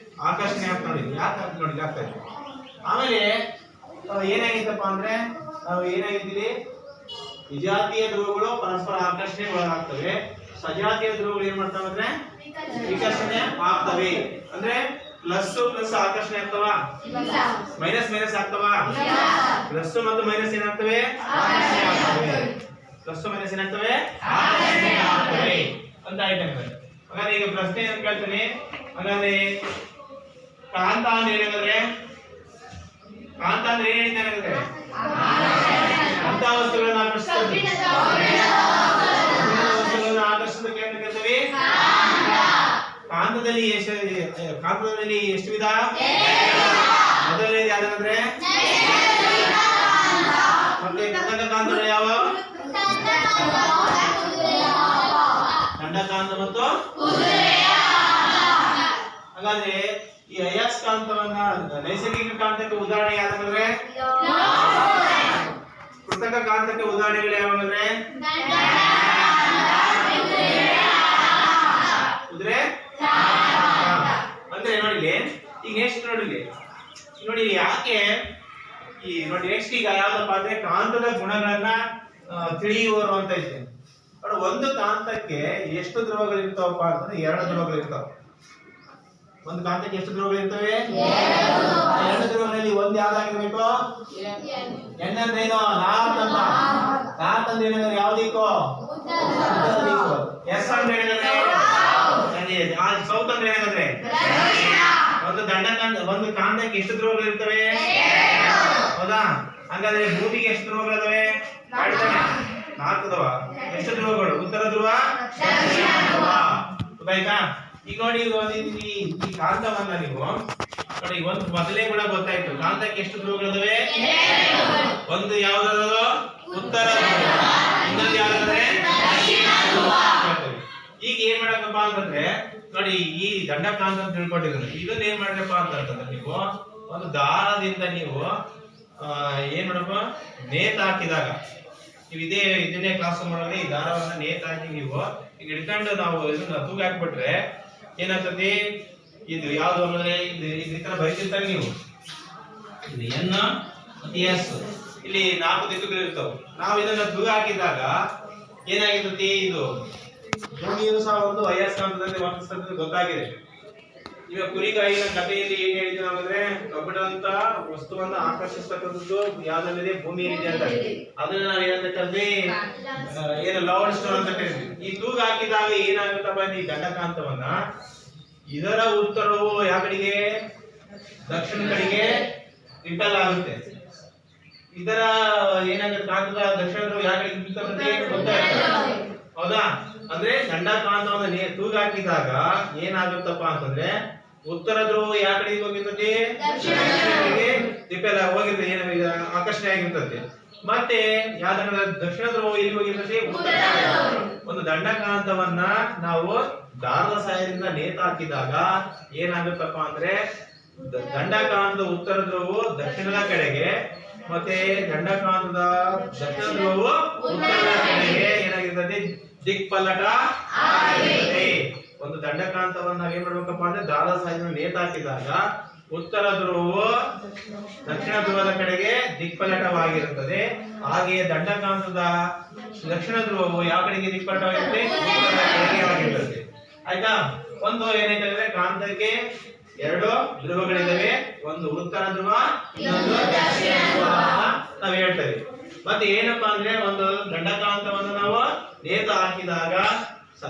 ಆಕರ್ಷಣೆ ಆಗ್ತವೆ. ನೋಡಿ ಯಾಕೆ ಆಗ್ತದೆ ನೋಡಿ ಆಗ್ತಾ ಇದೆ. ಆಮೇಲೆ ಏನಾಗಿತ್ತಪ್ಪ ಅಂದ್ರೆ ನಾವು ಏನಾಗಿದ್ದೀವಿ ವಿಜಾತಿಯ ಧ್ರುವಗಳು ಪರಸ್ಪರ ಆಕರ್ಷಣೆ ಒಳಗಾಗ್ತವೆ, ಸಜಾತಿಯ ಧ್ರುವಗಳು ಏನ್ ಮಾಡ್ತಾವೆ ಅಂದ್ರೆ ವಿಕರ್ಷಣೆ ಆಗ್ತವೆ. ಅಂದ್ರೆ ಪ್ಲಸ್ ಪ್ಲಸ್ ಆಕರ್ಷಣೆ ಆಗ್ತವ, ಮೈನಸ್ ಮೈನಸ್ ಆಗ್ತವ, ಪ್ಲಸ್ ಮತ್ತು ಮೈನಸ್ ಏನಾಗ್ತವೆ ಆಕರ್ಷಣೆ ಆಗ್ತವೆ, ಪ್ಲಸ್ ಮೈನಸ್ ಏನಾಗ್ತವೆ ಆಕರ್ಷಣೆ ಆಗ್ತವೆ ಅಂತ ಆಯ್ತಂದ್ರೆ. ಹಾಗಾದ್ರೆ ಈಗ ಪ್ರಶ್ನೆ ಏನ್ ಕೇಳ್ತಾನೆ, ಹಾಗಾದ್ರೆ ಕಾಂತ ಅಂದ್ರೆ ಏನಾದ್ರೆ ಕಾಂತ ಅಂದ್ರೆ ಏನ್ ಹೇಳಿದ್ರೆ ಅಂತ ವಸ್ತುಗಳನ್ನ ಆಕರ್ಷಿಸ್ತದೆ, ವಸ್ತುಗಳನ್ನ ಆಕರ್ಷಿಸೋದಕ್ಕೆ ಏನ್ ಕರಿತೀವಿ ಕಾಂತದಲ್ಲಿ ಎಷ್ಟು ವಿಧ? ಮೊದಲನೇದು ಯಾವ್ದಂದ್ರೆ ಮತ್ತೆ ದಂಡಕಾಂತಗಳು ಯಾವ? ದಂಡಕಾಂತ ಮತ್ತು ಹಾಗಾದ್ರೆ ಈ ಅಯಸ್ಕಾಂತವನ್ನ ನೈಸರ್ಗಿಕ ಕಾಂತಕ್ಕೆ ಉದಾಹರಣೆ ಯಾವ್ದಂದ್ರೆ ಕೃತಕ ಕಾಂತಕ್ಕೆ ಉದಾಹರಣೆಗಳು ಯಾವಂದ್ರೆ ಕುದುರೆ. ಅಂದ್ರೆ ನೋಡಿಲಿ ಈಗ ನೆಕ್ಸ್ಟ್ ನೋಡಿಲಿ ನೋಡಿ ಯಾಕೆ ಈ ನೋಡಿ ನೆಕ್ಸ್ಟ್ ಈಗ ಯಾವ್ದಪ್ಪ ಅಂದ್ರೆ ಕಾಂತದ ಗುಣಗಳನ್ನ ತಿಳಿಯುವರು ಅಂತ ಐತೆ. ಒಂದು ಕಾಂತಕ್ಕೆ ಎಷ್ಟು ಧ್ರುವಗಳು ಇರ್ತಾವಪ್ಪ ಅಂತಂದ್ರೆ ಎರಡು ಧ್ರುವಗಳು ಇರ್ತಾವ. ಒಂದು ಕಾಂತಕ್ಕೆ ಎಷ್ಟು ಧ್ರುವಗಳು ಇರ್ತವೆ? ಎರಡು ಧ್ರುವಗಳಲ್ಲಿ ಒಂದು ಯಾವ್ದಾಗಿರ್ಬೇಕು? ಎನ್ ಅಂದ್ರೆ ಏನು? ನಾರ್ತ್ ಅಂತ. ನಾರ್ತ್ ಅಂದ್ರೆ ಏನಂದ್ರೆ ಯಾವ್ದಿಕ್ಕೋ? ಎಸ್ ಅಂದ್ರೆ ಏನಂದ್ರೆ ಸೌತ್ ಅಂದ್ರೆ ಏನಂದ್ರೆ ಒಂದು ಕಾಂತಕ್ಕೆ ಎಷ್ಟು ಧ್ರುವಗಳು ಇರ್ತವೆ? ಹೌದಾ? ಹಾಗಾದ್ರೆ ಭೂಮಿಗೆ ಎಷ್ಟು ಧ್ರುವಗಳು ಇದಾವೆ? ನಾಲ್ಕು ಅದಾವ. ಎಷ್ಟು ಧ್ರುವಗಳು? ಉತ್ತರ ಧ್ರುವ, ದಕ್ಷಿಣ ಧ್ರುವ. ಗೊತ್ತಾಯ್ತಾ? ಈಗ ನೋಡಿ ಈ ಕಾಂತವನ್ನ ನೀವು ನೋಡಿ ಒಂದು ಮೊದಲೇ ಕೂಡ ಗೊತ್ತಾಯ್ತು ಕಾಂತಕ್ಕೆ ಎಷ್ಟು ಧ್ರುವಗಳಿದಾವೆ? ಒಂದು ಯಾವ್ದು? ಉತ್ತರ ಧ್ರುವ. ಇನ್ನೊಂದು ಯಾವ್ದಂದ್ರೆ ಈಗ ಏನ್ ಮಾಡಕಪ್ಪ ಅಂತಂದ್ರೆ ನೋಡಿ ಈ ದಂಡಕಾಂತ ಅಂತ ತಿಳ್ಕೊಂಡಿದ್ರೆ ಇದನ್ನ ಏನ್ ಮಾಡ್ರಪ್ಪ ಅಂತಂದ್ರೆ ನೀವು ಒಂದು ದಾರದಿಂದ ನೀವು ಏನ್ ಮಾಡಪ್ಪ ನೇತ್ ಹಾಕಿದಾಗ ನೀವು ಇದನ್ನೇ ಕ್ಲಾಸ್ ಒಳಗೆ ಈ ದಾರವನ್ನ ನೇತ್ ಹಾಕಿ ನೀವು ಈಗ ಹಿಡ್ಕೊಂಡು ನಾವು ಇದನ್ನ ತೂಗ ಹಾಕ್ಬಿಟ್ರೆ ಏನಾಗ್ತದೆ? ಇದು ಯಾವ್ದು ಅಂದ್ರೆ ಈ ತರ ಬರೀತಿರ್ತಾರೆ ನೀವು ಇದು ಎನ್ ಮತ್ತೆ ಎಸ್, ಇಲ್ಲಿ 4 ದಿಕ್ಕುಗಳು ಇರ್ತಾವ. ನಾವು ಇದನ್ನ ತೂಗ ಹಾಕಿದಾಗ ಏನಾಗಿರ್ತತಿ? ಇದು ಭೂಮಿಯು ಸಹ ಒಂದು ಅಯಸ್ಕಾಂತದಲ್ಲಿ ವರ್ತಿಸ್ತದೆ ಗೊತ್ತಾಗಿದೆ. ಈಗ ಕುರಿಗಾಯಿನ ಕಥೆಯಲ್ಲಿ ಏನ್ ಹೇಳಿದ್ವಿ ನಾವಂದ್ರೆ ಕಬ್ಬಿಣದಂತ ವಸ್ತುವನ್ನ ಆಕರ್ಷಿಸ್ತಕ್ಕಂಥದ್ದು ಯಾವ್ದ್ರಲ್ಲಿದೆ, ಭೂಮಿಯಲ್ಲಿದೆ ಅಂತ. ಅದನ್ನ ನಾವ್ ಏನಂತ ಕರಿದ್ವಿ, ಏನು ಲವಡ್ ಸ್ಟೋನ್ ಅಂತ ಕರಿದ್ವಿ. ಈ ತೂಗು ಹಾಕಿದಾಗ ಏನಾಗುತ್ತಪ್ಪ, ಈ ದಂಡಕಾಂತವನ್ನ ಇದರ ಉತ್ತರವು ಯಾವ ಕಡೆಗೆ, ದಕ್ಷಿಣ ಕಡೆಗೆ ಇಟ್ಟಲಾಗುತ್ತೆ. ಇದರ ಏನಾಗುತ್ತೆ, ಕಾಂತದ ದಕ್ಷಿಣ ಧ್ರುವ ಯಾವ ಕಡೆಗೆ ಇರ್ತದೆ ಗೊತ್ತಾಗುತ್ತೆ, ಹೌದಾ? ಅಂದ್ರೆ ದಂಡಕಾಂತವನ್ನ ತೂಗು ಹಾಕಿದಾಗ ಏನಾಗುತ್ತಪ್ಪ ಅಂತಂದ್ರೆ ಉತ್ತರ ಧ್ರುವ ಯಾವ ಕಡೆಗೆ ಹೋಗಿರ್ತದೆ, ದಕ್ಷಿಣ ಕಡೆಗೆ ರಿಪೆಲ್ ಹೋಗಿರ್ತದೆ, ಏನು ಆಕರ್ಷಣೆ ಆಗಿರ್ತದೆ. ಮತ್ತೆ ಯಾವ್ದನ್ನ ದಕ್ಷಿಣ ಧ್ರುವ ಎಲ್ಲಿ ಹೋಗಿರ್ತದೆ, ಉತ್ತರ. ಒಂದು ದಂಡಕಾಂತವನ್ನ ನಾವು ದಾರದ ಸಹಾಯದಿಂದ ನೇತಾಕಿದಾಗ ಏನಾಗುತ್ತಪ್ಪ ಅಂದ್ರೆ ದಂಡಕಾಂತದ ಉತ್ತರ ಧ್ರುವವು ದಕ್ಷಿಣದ ಕಡೆಗೆ ಮತ್ತೆ ದಂಡಕಾಂತದ ದಕ್ಷಿಣ ಧ್ರುವವು ಉತ್ತರದ ಕಡೆಗೆ ಏನಾಗಿರ್ತದೆ, ದಿಕ್ಪಲ್ಲಟ ಆಗಿರ್ತದೆ. ಒಂದು ದಂಡಕಾಂತವನ್ನ ನಾವೇನ್ ಮಾಡ್ಬೇಕಪ್ಪ ಅಂದ್ರೆ ದಾರದ ಸಹಾಯದಿಂದ ನೇತಾಕಿದಾಗ ಉತ್ತರ ಧ್ರುವವು ದಕ್ಷಿಣ ಧ್ರುವದ ಕಡೆಗೆ ದಿಕ್ಪಲ್ಲಟವಾಗಿರುತ್ತದೆ. ಹಾಗೆಯೇ ದಂಡಕಾಂತದ ದಕ್ಷಿಣ ಧ್ರುವವು ಯಾವ ಕಡೆಗೆ ದಿಕ್ಪಲ್ಲಟವಾಗಿರುತ್ತೆ, ಉತ್ತರದ ಕಡೆಗೆ ಆಗಿರ್ತದೆ. ಆಯ್ತಾ? ಒಂದು ಏನೈತೆ ಕಾಂತಕ್ಕೆ ಎರಡು ಧ್ರುವಗಳಿದಾವೆ, ಒಂದು ಉತ್ತರ ಧ್ರುವ, ಇನ್ನೊಂದು ದಕ್ಷಿಣ ಧ್ರುವ ನಾವು ಹೇಳ್ತೇವೆ. ಮತ್ತೆ ಏನಪ್ಪಾ ಅಂದ್ರೆ ಒಂದು ದಂಡಕಾಂತವನ್ನು ನಾವು ನೇತು ಹಾಕಿದಾಗ,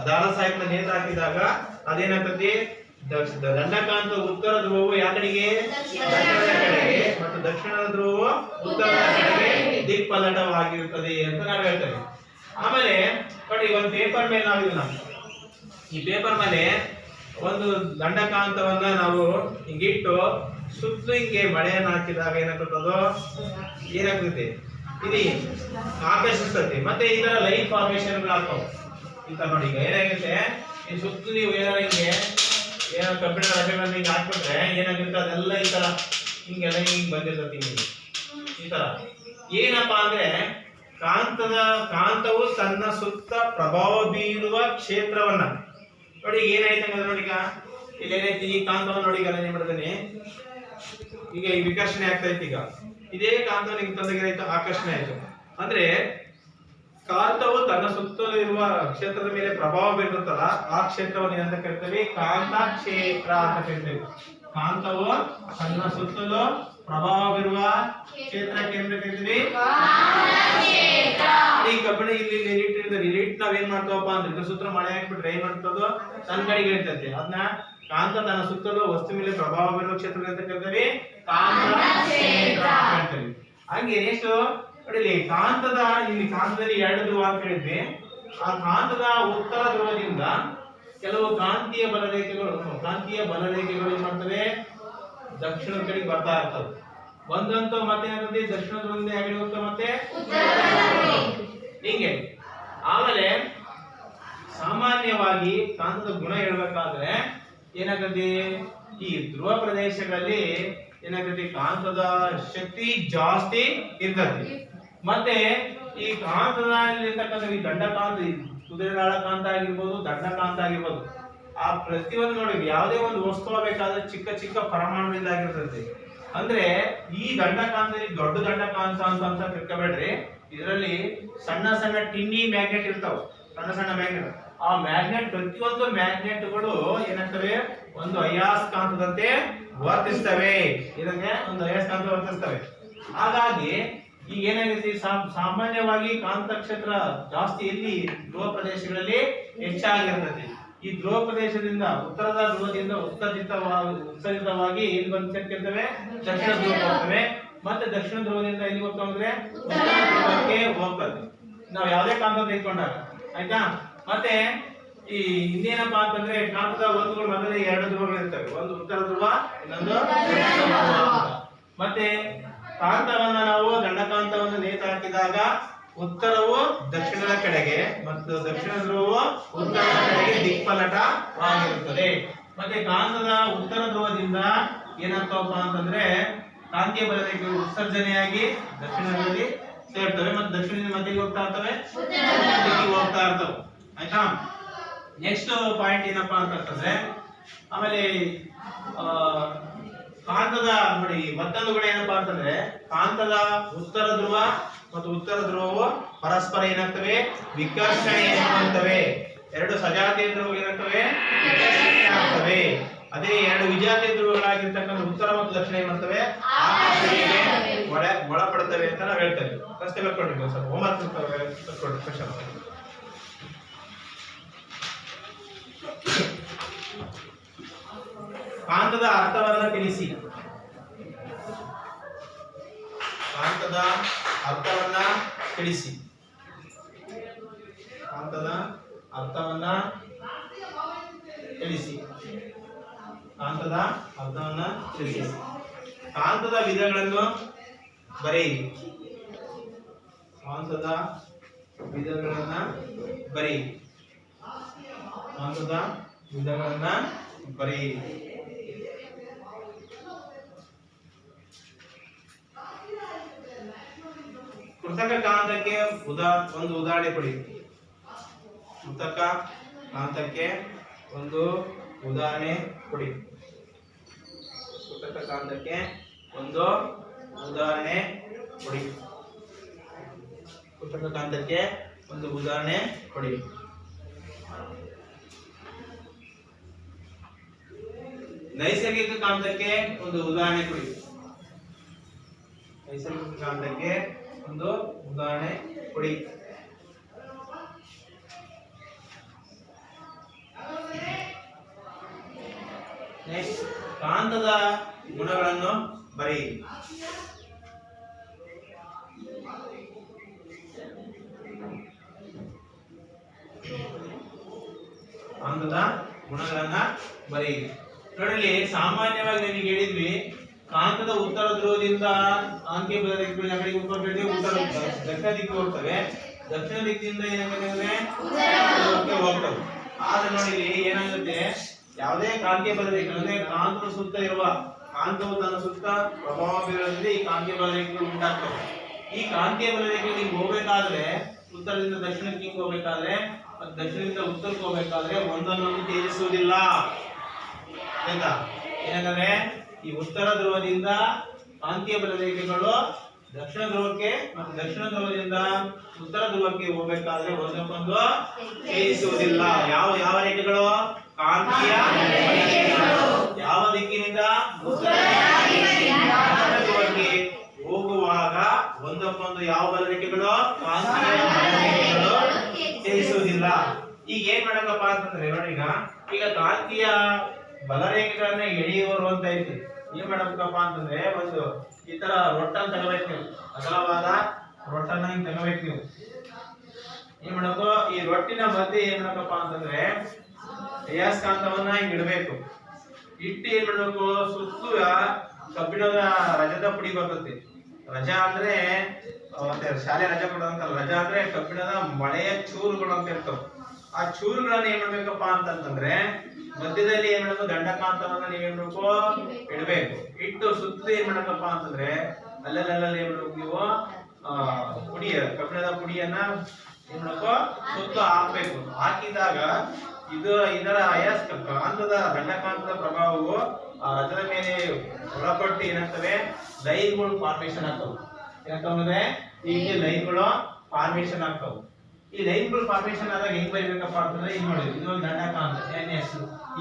ದಾರದ ಸಹಾಯದಿಂದ ನೇತು ಹಾಕಿದಾಗ ಅದೇನಾಗ್ತದೆ, ದಂಡಕಾಂತ ಉತ್ತರ ಧ್ರುವವು ಯಾವ ಕಡೆಗೆ, ದಕ್ಷಿಣದ ಕಡೆಗೆ, ಮತ್ತು ದಕ್ಷಿಣದ ಧ್ರುವವು ಉತ್ತರದ ಕಡೆಗೆ ದಿಕ್ಪಲ್ಲಟವಾಗಿರುತ್ತದೆ ಅಂತ ನಾವು ಹೇಳ್ತೇವೆ. ಆಮೇಲೆ ನೋಡಿ, ಒಂದು ಪೇಪರ್ ಮೇಲೆ ನಾವು ಈ ಪೇಪರ್ ಮೇಲೆ ಒಂದು ದಂಡಕಾಂತವನ್ನ ನಾವು ಹಿಂಗಿಟ್ಟು ಸುತ್ತಲೂ ಹಿಂಗೆ ಮಳೆಯನ್ನು ಹಾಕಿದಾಗ ಏನಾಗ್ತದೋ, ಏನಾಗ್ತದೆ, ಇದು ಆಕರ್ಷಿಸ್ತದೆ. ಮತ್ತೆ ಇದರ ಲೈನ್ ಫಾರ್ಮೇಶನ್ ಆಗ್ತಾವ ಅಂತ ನೋಡಿ. ಈಗ ಏನಾಗುತ್ತೆ, ಈ ಸುತ್ತಲೂ ನೀವು ಏನಾರ ಹಿಂಗೆ ಏನೋ ಕಬ್ಬಿಣ ರಜೆಗಳನ್ನ ಹಿಂಗೆ ಹಾಕ್ಬಿಟ್ರೆ ಏನಾಗುತ್ತೆ, ಅದೆಲ್ಲ ಈ ತರ ಹಿಂಗೆಲ್ಲ ಹಿಂಗ್ ಬಂದಿರ್ತದೆ. ಈ ತರ ಏನಪ್ಪಾ ಅಂದ್ರೆ ಕಾಂತವು ತನ್ನ ಸುತ್ತ ಪ್ರಭಾವ ಬೀರುವ ಕ್ಷೇತ್ರವನ್ನ ನೋಡಿ. ಏನಾಯ್ತು ನೋಡಿ, ಈಗ ಇಲ್ಲಿ ಏನೈತಿ, ಈ ಕಾಂತವನ್ನು ನೋಡಿ ಏನ್ ಮಾಡಿದಾನೆ, ಈಗ ಈ ವಿಕರ್ಷಣೆ ಆಗ್ತಾ ಇತ್ತು. ಈಗ ಇದೇ ಕಾಂತವನ್ನು ಹಿಂಗ್ ತಂದಾಗಿರಾಯ್ತು, ಆಕರ್ಷಣೆ ಆಯ್ತು. ಅಂದ್ರೆ ಕಾಂತವು ತನ್ನ ಸುತ್ತಲೂ ಇರುವ ಕ್ಷೇತ್ರದ ಮೇಲೆ ಪ್ರಭಾವ ಬೀರುತ್ತಲ್ಲ, ಆ ಕ್ಷೇತ್ರವನ್ನು ಏನಂತ ಕರಿತೀವಿ, ಕಾಂತ ಕ್ಷೇತ್ರ ಅಂತ ಕರಿತೀವಿ. ಕಾಂತವು ತನ್ನ ಸುತ್ತಲೂ ಪ್ರಭಾವ ಬೀರುವ ಕ್ಷೇತ್ರಕ್ಕೆ ಏನ್ ಕರಿತೀವಿ, ಈ ಕಬ್ಬಿಣ ಇಲ್ಲಿ ರಿಲೇಟ್ ನಾವ್ ಏನ್ ಮಾಡ್ತಾವಪ್ಪ ಅಂದ್ರೆ ಇದ್ರ ಸೂತ್ರ ಮಳೆ ಹಾಕ್ಬಿಟ್ರೆ ಏನ್ ಮಾಡ್ತದೋ ತನ್ನ ಕಡೆಗೆ ಇರ್ತೈತಿ. ಅದನ್ನ ಕಾಂತ ತನ್ನ ಸುತ್ತಲೂ ವಸ್ತು ಮೇಲೆ ಪ್ರಭಾವ ಬೀರುವ ಕ್ಷೇತ್ರ ಅಂತ ಕರಿತೀವಿ, ಕಾಂತ ಕ್ಷೇತ್ರ ಅಂತ ಹೇಳ್ತೀವಿ. ಹಂಗೆ ನೆಕ್ಸ್ಟ್ ನೋಡಿ, ಕಾಂತದಲ್ಲಿ ಎರಡು ಧ್ರುವ ಅಂತ ಹೇಳಿದ್ವಿ. ಆ ಕಾಂತದ ಉತ್ತರ ಧ್ರುವದಿಂದ ಕೆಲವು ಕಾಂತೀಯ ಬಲರೇಖೆಗಳು ಏನ್ ಮಾಡ್ತವೆ, ದಕ್ಷಿಣದ ಕಡೆಗೆ ಬರ್ತಾ ಇರ್ತವೆ. ಒಂದಂತೂ ಮತ್ತೆ ಏನಾಗ್ತದೆ, ದಕ್ಷಿಣ ಧ್ರುವದಿಂದ ಯಾವ ಹೋಗ್ತವೆ, ಮತ್ತೆ ಹಿಂಗೆ. ಆಮೇಲೆ ಸಾಮಾನ್ಯವಾಗಿ ಕಾಂತದ ಗುಣ ಹೇಳ್ಬೇಕಾದ್ರೆ ಏನಾಗತ್ತೆ, ಈ ಧ್ರುವ ಪ್ರದೇಶಗಳಲ್ಲಿ ಏನಾಗತ್ತೆ, ಕಾಂತದ ಶಕ್ತಿ ಜಾಸ್ತಿ ಇರ್ತದೆ. ಮತ್ತೆ ಈ ಕಾಂತದಲ್ಲಿರ್ತಕ್ಕಂಥ ಈ ದಂಡಕಾಂತ, ಕುದುರೆದಾಳ ಕಾಂತ ಆಗಿರ್ಬೋದು, ದಂಡಕಾಂತ ಆಗಿರ್ಬೋದು, ಆ ಪ್ರತಿಯೊಂದು ನೋಡಿ ಯಾವುದೇ ಒಂದು ವಸ್ತು ಬೇಕಾದ್ರೆ ಚಿಕ್ಕ ಚಿಕ್ಕ ಪರಮಾಣುವಿಂದ ಆಗಿರ್ತದೆ. ಅಂದ್ರೆ ಈ ದಂಡಕಾಂತದಲ್ಲಿ ದೊಡ್ಡ ದಂಡಕಾಂತ ಅಂತ ತಿಳ್ಕೊಬೇಡ್ರಿ. ಇದರಲ್ಲಿ ಸಣ್ಣ ಸಣ್ಣ ಟಿನ್ನಿ ಮ್ಯಾಗ್ನೆಟ್ ಇರ್ತಾವ, ಸಣ್ಣ ಸಣ್ಣ ಮ್ಯಾಗ್ನೆಟ್. ಆ ಮ್ಯಾಗ್ನೆಟ್ ಪ್ರತಿಯೊಂದು ಮ್ಯಾಗ್ನೆಟ್ಗಳು ಏನಾಗ್ತವೆ, ಒಂದು ಅಯಸ್ಕಾಂತದಂತೆ ವರ್ತಿಸ್ತವೆ. ಇದಕ್ಕೆ ಒಂದು ಅಯಸ್ಕಾಂತ ವರ್ತಿಸ್ತವೆ. ಹಾಗಾಗಿ ಈಗ ಏನಾಗಿದೆ, ಸಾಮಾನ್ಯವಾಗಿ ಕಾಂತ ಕ್ಷೇತ್ರ ಜಾಸ್ತಿ ಎಲ್ಲಿ, ಧ್ರುವ ಪ್ರದೇಶಗಳಲ್ಲಿ ಹೆಚ್ಚಾಗಿರ್ತದೆ. ಈ ಧ್ರುವ ಪ್ರದೇಶದಿಂದ ಉತ್ತರದ ಧ್ರುವದಿಂದ ಉತ್ತರಿತವಾಗಿ ಎಲ್ಲಿ ಬಂದಿರ್ತವೆ, ದಕ್ಷಿಣ ಧ್ರುವಕ್ಕೆ ಹೋಗ್ತವೆ. ಮತ್ತೆ ದಕ್ಷಿಣ ಧ್ರುವದಿಂದ ಎಲ್ಲಿ ಹೋಗ್ತಾವ ಅಂದ್ರೆ ಉತ್ತರ ಧ್ರುವಕ್ಕೆ ಹೋಗ್ತದೆ. ನಾವು ಯಾವುದೇ ಕಾಂತ ತೆಗೆದುಕೊಂಡಾಗ, ಆಯ್ತಾ? ಮತ್ತೆ ಈ ಇನ್ನೇನಪ್ಪಾ ಅಂತಂದ್ರೆ ಕಾಂತದ ಒಂದುಗಳು ಮೊದಲೇ ಎರಡು ಧ್ರುವಗಳು ಇರ್ತವೆ, ಒಂದು ಉತ್ತರ ಧ್ರುವ, ಇನ್ನೊಂದು ದಕ್ಷಿಣ ಧ್ರುವ. ಮತ್ತೆ ಕಾಂತವನ್ನ ನಾವು ದಂಡಕಾಂತವನ್ನು ನೇತು ಹಾಕಿದಾಗ ಉತ್ತರವು ದಕ್ಷಿಣದ ಕಡೆಗೆ ಮತ್ತು ದಕ್ಷಿಣ ಧ್ರುವವು ಉತ್ತರದ ಕಡೆಗೆ ದಿಕ್ಪಲ್ಲಟವಾಗಿರುತ್ತದೆ. ಮತ್ತೆ ಕಾಂತದ ಉತ್ತರ ಧ್ರುವದಿಂದ ಏನಾಗ್ತಾವಪ್ಪ ಅಂತಂದ್ರೆ ಕಾಂತೀಯ ಬಲರೇಖೆಗಳು ಉತ್ಸರ್ಜನೆಯಾಗಿ ದಕ್ಷಿಣದಲ್ಲಿ ಸೇರ್ತವೆ, ಮತ್ತೆ ದಕ್ಷಿಣದಿಂದ ಮಧ್ಯಕ್ಕೆ ಹೋಗ್ತಾ ಇರ್ತವೆ, ಹೋಗ್ತಾ ಇರ್ತವೆ. ಆಯ್ತಾ? ನೆಕ್ಸ್ಟ್ ಪಾಯಿಂಟ್ ಏನಪ್ಪಾ ಅಂತಂದ್ರೆ, ಆಮೇಲೆ ಕಾಂತದ ನೋಡಿ ಮತ್ತೊಂದು ಗುಣ ಏನಪ್ಪಾ ಅಂತಂದ್ರೆ, ಕಾಂತದ ಉತ್ತರ ಧ್ರುವ ಮತ್ತು ಉತ್ತರ ಧ್ರುವವು ಪರಸ್ಪರ ಏನಾಗ್ತವೆ, ವಿಕರ್ಷಣೆ ಹೊಂದುತ್ತವೆ. ಎರಡು ಸಜಾತಿಯ ಧ್ರುವಗಳು ಏನಾಗ್ತವೆ ಆಗ್ತವೆ. ಅದೇ ಎರಡು ವಿಜಾತಿಯ ಧ್ರುವಗಳಾಗಿರ್ತಕ್ಕಂಥ ಉತ್ತರ ಮತ್ತು ದಕ್ಷಿಣ ಏನ್ ಮಾಡ್ತವೆ ಆಕರ್ಷಣೆಗೆ ಒಳಪಡ್ತವೆ ಅಂತ ನಾವು ಹೇಳ್ತೇವೆ. ಪ್ರಶ್ನೆ ಬರ್ಕೊಂಡ್ರಿ ಸ್ವಲ್ಪ ಹೋಮ್ವರ್ಕ್ ಬರ್ಕೊಂಡ್ರಿ ಕ್ವಶನ್. ಕಾಂತದ ಅರ್ಥವನ್ನ ತಿಳಿಸಿ. ಕಾಂತದ ಅರ್ಥವನ್ನ ತಿಳಿಸಿ. ಕಾಂತದ ಅರ್ಥವನ್ನ ತಿಳಿಸಿ. ಕಾಂತದ ಅರ್ಥವನ್ನ ತಿಳಿಸಿ. ಕಾಂತದ ವಿಧಗಳನ್ನು ಬರೆಯಿರಿ. ಕಾಂತದ ವಿಧಗಳನ್ನ ಬರೆಯಿರಿ. ಕಾಂತದ ವಿಧಗಳನ್ನ ಬರೆಯಿರಿ. ಕೃತಕ ಕಾಂತಕ್ಕೆ ಒಂದು ಉದಾಹರಣೆ ಕೊಡಿ. ಕೃತಕ ಕಾಂತಕ್ಕೆ ಒಂದು ಉದಾಹರಣೆ ಕೊಡಿ. ಕೃತಕ ಕಾಂತಕ್ಕೆ ಒಂದು ಉದಾಹರಣೆ ಕೊಡಿ. ಕೃತಕ ಕಾಂತಕ್ಕೆ ಒಂದು ಉದಾಹರಣೆ ಕೊಡಿ. ನೈಸರ್ಗಿಕ ಕಾಂತಕ್ಕೆ ಒಂದು ಉದಾಹರಣೆ ಕೊಡಿ. ನೈಸರ್ಗಿಕ ಕಾಂತಕ್ಕೆ ಒಂದು ಉದಾಹರಣೆ ಕೊಡಿ. ನೆಕ್ಸ್ಟ್ ಕಾಂತದ ಗುಣಗಳನ್ನು ಬರೆಯಿರಿ. ಕಾಂತದ ಗುಣಗಳನ್ನ ಬರೆಯಿರಿ. ನೋಡಲಿ, ಸಾಮಾನ್ಯವಾಗಿ ನನಗೆ ಹೇಳಿದ್ವಿ ಕಾಂತದ ಉತ್ತರ ಧ್ರುವದಿಂದ ಕಾಂತೀಯ ಬಲ ದಿಕ್ಕಿನ ಕಡೆಗೆ ಉತ್ತರ ದಕ್ಷಿಣ ದಿಕ್ಕಿಗೆ ಹೋಗ್ತವೆ. ದಕ್ಷಿಣ ದಿಕ್ಕಿನಿಂದ ಏನಾಗುತ್ತೆ ಹೋಗ್ತವೆ. ಆದ್ರೆ ನೋಡಿ ಏನಾಗುತ್ತೆ, ಯಾವುದೇ ಕಾಂತೀಯ ಬಲ ದಿಕ್ಕು ಅಂದ್ರೆ ಕಾಂತದ ಸುತ್ತ ಇರುವ ಕಾಂತವು ತನ್ನ ಸುತ್ತ ಪ್ರಭಾವ ಬೀರೋದ್ರಿಂದ ಈ ಕಾಂತೀಯ ಬಲ ರೇಖೆಗಳು ಉಂಟಾಗ್ತವೆ. ಈ ಕಾಂತೀಯ ಬಲ ರೇಖೆ ನಿಮ್ಗೆ ಹೋಗ್ಬೇಕಾದ್ರೆ ಉತ್ತರದಿಂದ ದಕ್ಷಿಣಕ್ಕೆ ಹಿಂಗ್ ಹೋಗ್ಬೇಕಾದ್ರೆ ಮತ್ತೆ ದಕ್ಷಿಣದಿಂದ ಉತ್ತರಕ್ಕೆ ಹೋಗ್ಬೇಕಾದ್ರೆ ಒಂದನ್ನೊಂದು ತ್ಯಜಿಸುವುದಿಲ್ಲ. ಆಯ್ತಾ? ಏನಂದ್ರೆ ಈ ಉತ್ತರ ಧ್ರುವದಿಂದ ಕಾಂತೀಯ ಬಲ ರೇಖೆಗಳು ದಕ್ಷಿಣ ಧ್ರುವಕ್ಕೆ ಮತ್ತು ದಕ್ಷಿಣ ಧ್ರುವದಿಂದ ಉತ್ತರ ಧ್ರುವಕ್ಕೆ ಹೋಗ್ಬೇಕಾದ್ರೆ ಒಂದಕ್ಕೊಂದು ಛೇದಿಸುವುದಿಲ್ಲ. ಯಾವ ಯಾವ ರೇಖೆಗಳು? ಕಾಂತೀಯ ಯಾವ ದಿಕ್ಕಿನಿಂದ ಉತ್ತರ ಧ್ರುವಕ್ಕೆ ಹೋಗುವಾಗ ಒಂದಕ್ಕೊಂದು ಯಾವ ಬಲ ರೇಖೆಗಳು ಕಾಂತೀಯ ಬಲ ರೇಖೆಗಳು ಛೇದಿಸುವುದಿಲ್ಲ. ಈಗ ಏನ್ ಮಾಡಬೇಕಪ್ಪ ಅಂತಂದ್ರೆ ನೋಡಿ, ಈಗ ಕಾಂತೀಯ ಬಲರೇಖೆಗಳನ್ನ ಎಳೆಯುವರು ಅಂತ ಐತಿ. ಏನ್ ಮಾಡಬೇಕಪ್ಪ ಅಂತಂದ್ರೆ ಒಂದು ಈ ತರ ರೊಟ್ಟನ್ನು ತಗೋಬೇಕು ನೀವು, ಅಗಲವಾದ ರೊಟ್ಟನ್ನ ಹಿಂಗ್ ತಗೋಬೇಕು ನೀವು. ಏನ್ ಮಾಡಬೇಕು, ಈ ರೊಟ್ಟಿನ ಮಧ್ಯೆ ಏನ್ ಮಾಡಬೇಕಪ್ಪ ಅಂತಂದ್ರೆ ಅಯಸ್ಕಾಂತವನ್ನ ಹಿಂಗ್ ಇಡಬೇಕು. ಇಟ್ಟು ಏನ್ ಮಾಡ್ಬೇಕು, ಸುತ್ತಲೂ ಕಬ್ಬಿಣದ ರಜದ ಪುಡಿ ಬರ್ತದೆ. ರಜಾ ಅಂದ್ರೆ ಮತ್ತೆ ಶಾಲೆ ರಜಾ ಕೊಡೋದಂತಲ್ಲ, ರಜಾ ಅಂದ್ರೆ ಕಬ್ಬಿಣದ ಮಳೆಯ ಚೂರುಗಳು ಅಂತ ಇರ್ತಾವ. ಆ ಚೂರುಗಳನ್ನ ಏನ್ ಮಾಡ್ಬೇಕಪ್ಪ ಅಂತಂದ್ರೆ ಮಧ್ಯದಲ್ಲಿ ಏನ್ ಮಾಡಬೇಕು, ದಂಡಕಾಂತವನ್ನ ನೀವ್ ಏನ್ ಮಾಡ್ಬೇಕು ಇಡಬೇಕು. ಇಟ್ಟು ಸುತ್ತಲೂ ಏನ್ ಮಾಡಬೇಕಪ್ಪ ಅಂತಂದ್ರೆ ಅಲ್ಲಲ್ಲಿ ಏನ್ ಮಾಡ್ಬೇಕು ನೀವು ಪುಡಿ ಕಬ್ಬಿಣದ ಪುಡಿಯನ್ನ ಏನ್ ಮಾಡ್ಬೇಕು ಸುತ್ತ ಹಾಕ್ಬೇಕು. ಹಾಕಿದಾಗ ಇದರ ಕಾಂತದ ದಂಡಕಾಂತದ ಪ್ರಭಾವವು ಆ ರಜದ ಮೇಲೆ ಒಳಪಟ್ಟು ಏನಾಗ್ತವೆ, ಲೈನ್ಗಳು ಫಾರ್ಮೇಶನ್ ಆಗ್ತವೆ. ಏನಾಗ್ತವೆ, ಈಗ ಲೈನ್ಗಳು ಫಾರ್ಮೇಶನ್ ಆಗ್ತವೆ. ಈ ಲೈನ್ಗಳು ಫಾರ್ಮೇಶನ್ ಆದಾಗ ಹೆಂಗ್ ಬರೀಬೇಕಪ್ಪ ಅಂತಂದ್ರೆ ಈಗ ನೋಡಿ, ಇದು ಒಂದು ದಂಡಕಾಂತ NS.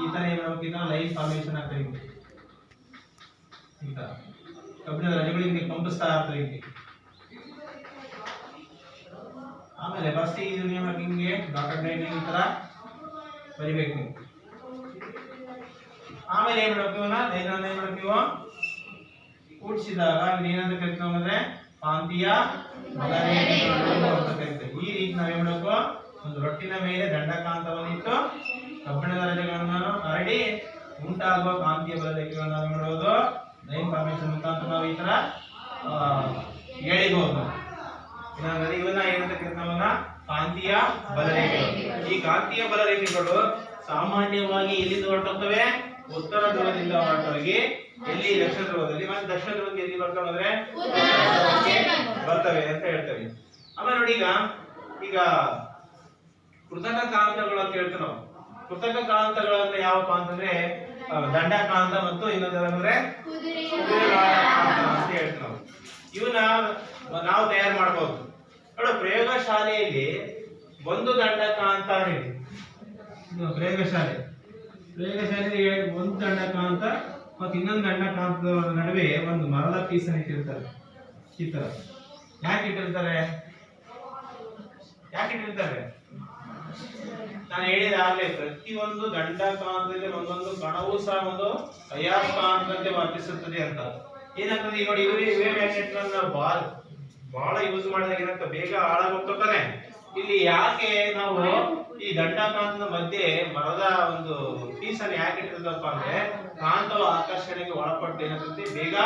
ಈ ತರ ಏನ್ ಮಾಡ್ಬೇಕು, ಇದನ್ನ ಲೈನ್ ಫಾರ್ಮೇಶನ್ ಆಗ್ತದೆ. ಈ ತರ ಕಬ್ಬಿಣದ ರಜೆಗಳಿಗೆ ಕಂಪಿಸ್ತಾ ಇರ್ತವೆ ಹಿಂಗೆ. ಆಮೇಲೆ ಫಸ್ಟ್ ಇದು ನೀವು ಹಿಂಗೆ ಡಾಟೆಡ್ ಲೈನ್ ಈ ತರ ಬರಿಬೇಕು ನೀವು. ಆಮೇಲೆ ಏನ್ ಮಾಡ್ಬೇಕು, ಲೈನ್ ಅನ್ನ ಏನ್ ಮಾಡ್ತೀವೋ ಕೂಡಿಸಿದಾಗ ಏನಂತ ಕರಿತೀವಿ ಅಂದ್ರೆ ಕಾಂತೀಯ ಬಲರೇಖೆಗಳು ಅಂತ ಕರಿತೀವಿ. ಈ ರೀತಿ ನಾವೇನ್ ಮಾಡಬೇಕು, ಒಂದು ರೊಟ್ಟಿನ ಮೇಲೆ ದಂಡಕಾಂತವನ್ನು ಇಟ್ಟು ಕಬ್ಬಿಣದ ರಜೆಗಳನ್ನು ಹರಡಿ ಉಂಟಾಗುವ ಕಾಂತೀಯ ಬಲರೇಖೆಗಳನ್ನು ನಾವು ಮಾಡೋದು ಲೈನ್ ಫಾರ್ಮೇಶನ್ ಮುಖಾಂತರ ನಾವು ಈ ತರ ಎಳಿಬಹುದು. ಇವನ್ನ ಏನಂತ ಕರಿತೀವಿ, ಕಾಂತೀಯ ಬಲರೇಖೆಗಳು. ಈ ಕಾಂತೀಯ ಬಲರೇಖೆಗಳು ಸಾಮಾನ್ಯವಾಗಿ ಎಲ್ಲಿಂದ ಹೊರಟೋಗ್ತವೆ, ಉತ್ತರ ಧ್ರುವದಿಂದ ಹೊರಟೋಗಿ ಎಲ್ಲಿ ದಕ್ಷಿಣ ಧ್ರುವದಲ್ಲಿ, ಮತ್ತೆ ದಕ್ಷಿಣ ಧ್ರುವಕ್ಕೆ ಎಲ್ಲಿ ಬರ್ತವೆ ಬರ್ತವೆ ಅಂತ ಹೇಳ್ತೇವೆ. ಆಮೇಲೆ ನೋಡಿ, ಈಗ ಕೃತಕ ಕಾಂತಗಳು ಅಂತ ಹೇಳ್ತೇವೆ ನಾವು. ಕೃತಕ ಕಾಂತಗಳಂದ್ರೆ ಯಾವಪ್ಪ ಅಂತಂದ್ರೆ ದಂಡಕಾಂತ ಮತ್ತು ಇನ್ನೊಂದ್ರೆ ಕುದುರೆಕಾಂತ ಅಂತ ಹೇಳ್ತೇವೆ ನಾವು. ಇವನ್ನ ನಾವು ತಯಾರು ಮಾಡಬಹುದು. ನೋಡು, ಪ್ರಯೋಗಶಾಲೆಯಲ್ಲಿ ಒಂದು ದಂಡಕಾಂತ ಇದೆ, ಪ್ರಯೋಗಶಾಲೆಗೆ ಒಂದು ದಂಡಕಾಂತ ಮತ್ತು ಇನ್ನೊಂದು ದಂಡಕಾಂತದ ನಡುವೆ ಒಂದು ಮರದ ಪೀಸನ್ನು ಇಟ್ಟಿರ್ತಾರೆ. ಈ ತರ ಯಾಕೆ ಇಟ್ಟಿರ್ತಾರೆ? ನಾನು ಹೇಳಿದಾಗಲೇ ಪ್ರತಿಯೊಂದು ದಂಡಕಾಂತದಲ್ಲಿ ಒಂದೊಂದು ಕಣವೂ ಸಹ ಒಂದು ಅಯಸ್ಕಾಂತದಂತೆ ವರ್ತಿಸುತ್ತದೆ ಅಂತ. ಏನಾಗ್ತದೆ ಈಗ ನೋಡಿ, ಇವೇ ಮ್ಯಾಗ್ನೆಟ್ಗಳನ್ನ ಬಹಳ ಯೂಸ್ ಮಾಡಿದಾಗ ಏನಾಗ್ತದೆ, ಬೇಗ ಹಾಳಾಗೋಗ್ತಾನೆ. ಇಲ್ಲಿ ಯಾಕೆ ನಾವು ಈ ದಂಡಕಾಂತದ ಮಧ್ಯೆ ಮರದ ಒಂದು ಪೀಸನ್ನು ಯಾಕೆ ಇಟ್ಟಿರ್ತಪ್ಪ ಅಂದ್ರೆ, ಕಾಂತವು ಆಕರ್ಷಣೆಗೆ ಒಳಪಟ್ಟು ಏನಾಗುತ್ತೆ, ಬೇಗ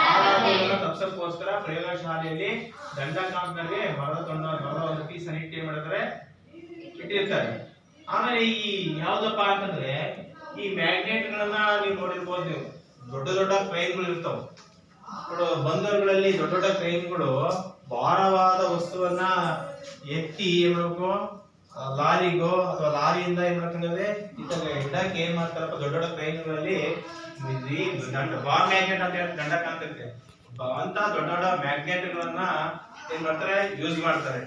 ಹಾಳಾಗೋದನ್ನ ತಪ್ಪಿಸೋಕ್ಕೋಸ್ಕರ ಪ್ರಯೋಗಶಾಲೆಯಲ್ಲಿ ದಂಡಕಾಂತದಲ್ಲಿ ಮರದ ಒಂದು ಪೀಸನ್ನು ಇಟ್ಟು ಏನ್ ಮಾಡಿದ್ರೆ ಇಟ್ಟಿರ್ತಾರೆ. ಆಮೇಲೆ ಈ ಯಾವ್ದಪ್ಪ ಅಂತಂದ್ರೆ, ಈ ಮ್ಯಾಗ್ನೆಟ್ ಗಳನ್ನ ನೀವು ನೋಡಿರ್ಬೋದು, ನೀವು ದೊಡ್ಡ ದೊಡ್ಡ ಕ್ರೈನ್ಗಳು ಇರ್ತಾವ. ಬಂದರುಗಳಲ್ಲಿ ದೊಡ್ಡ ದೊಡ್ಡ ಕ್ರೈನ್ಗಳು ಭಾರವಾದ ವಸ್ತುವನ್ನ ಎತ್ತಿ ಏನ್ ಮಾಡ್ಬೇಕು, ಲಾರಿಗೋ ಅಥವಾ ಲಾರಿಯಿಂದ ಏನ್ ಮಾಡ್ಕೊಂಡ್ರೆ ಇಡಕ್ಕೆ ಏನ್ ಮಾಡ್ತಾರಪ್ಪ, ದೊಡ್ಡ ದೊಡ್ಡ ಕ್ರೈನ್ಗಳಲ್ಲಿ ಬಾರ್ ಮ್ಯಾಗ್ನೆಟ್ ಅಂತ ಹೇಳಿ ದಂಡಕಾಂತ ಇರುತ್ತೆ ಅಂತ ದೊಡ್ಡ ದೊಡ್ಡ ಮ್ಯಾಗ್ನೆಟ್ ಗಳನ್ನ ಏನ್ ಮಾಡ್ತಾರೆ, ಯೂಸ್ ಮಾಡ್ತಾರೆ.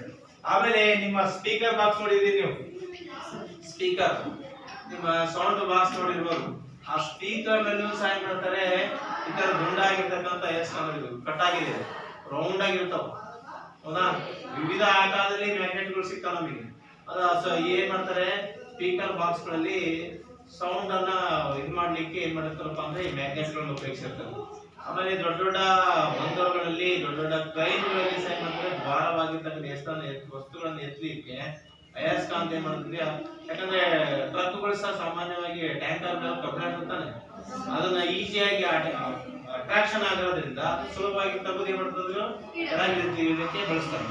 ಆಮೇಲೆ ನಿಮ್ಮ ಸ್ಪೀಕರ್ ಬಾಕ್ಸ್ ನೋಡಿದೀರಿ ನೀವು, ಸ್ಪೀಕರ್ ನಿಮ್ಮ ಸೌಂಡ್ ಬಾಕ್ಸ್ ನೋಡಿರ್ಬೋದು. ಆ ಸ್ಪೀಕರ್ ನಲ್ಲೂ ಸಹ ಏನ್ ಮಾಡ್ತಾರೆ, ಈ ತರ ದುಂಡಾಗಿರ್ತಕ್ಕಂಥ ಕಟ್ ಆಗಿದೆ, ರೌಂಡ್ ಆಗಿರ್ತಾವ. ಹೌದಾ? ವಿವಿಧ ಆಕಾರದಲ್ಲಿ ಮ್ಯಾಗ್ನೆಟ್ಗಳು ಸಿಗ್ತಾವ ನಮಗೆ. ಅದು ಏನ್ ಮಾಡ್ತಾರೆ, ಸ್ಪೀಕರ್ ಬಾಕ್ಸ್ ಗಳಲ್ಲಿ ಸೌಂಡ್ ಅನ್ನ ಇದು ಮಾಡ್ಲಿಕ್ಕೆ ಏನ್ ಮಾಡಿರ್ತಾರಪ್ಪ ಅಂದ್ರೆ ಈ ಮ್ಯಾಗ್ನೆಟ್ ಗಳನ್ನ ಉಪಯೋಗಿಸಿರ್ತಾರೆ. ಆಮೇಲೆ ದೊಡ್ಡ ದೊಡ್ಡ ಬಂದರುಗಳಲ್ಲಿ ದೊಡ್ಡ ದೊಡ್ಡ ಟ್ರೈನ್ಗಳಲ್ಲಿ ಸಹ ಏನ್ ಮಾಡ್ತಾರೆ, ಭಾರವಾಗಿರ್ತಕ್ಕಂಥ ವಸ್ತುಗಳನ್ನು ಎತ್ತಲಿಕ್ಕೆ ಅಯಸ್ಕಾಂತ ಏನ್ ಮಾಡ್ತೀವಿ. ಯಾಕಂದ್ರೆ ಟ್ರಕ್ಗಳು ಸಹ ಸಾಮಾನ್ಯವಾಗಿ ಟ್ಯಾಂಕರ್ ಕಬ್ಬಿಣ ಇರ್ತಾನೆ, ಅದನ್ನ ಈಸಿಯಾಗಿ ಅಟ್ರಾಕ್ಷನ್ ಆಗಿರೋದ್ರಿಂದ ಸುಲಭವಾಗಿ ತಪ್ಪು ಏನ್ ಮಾಡ್ತಿದ್ರು, ಇದಕ್ಕೆ ಬಳಸ್ತಾರೆ.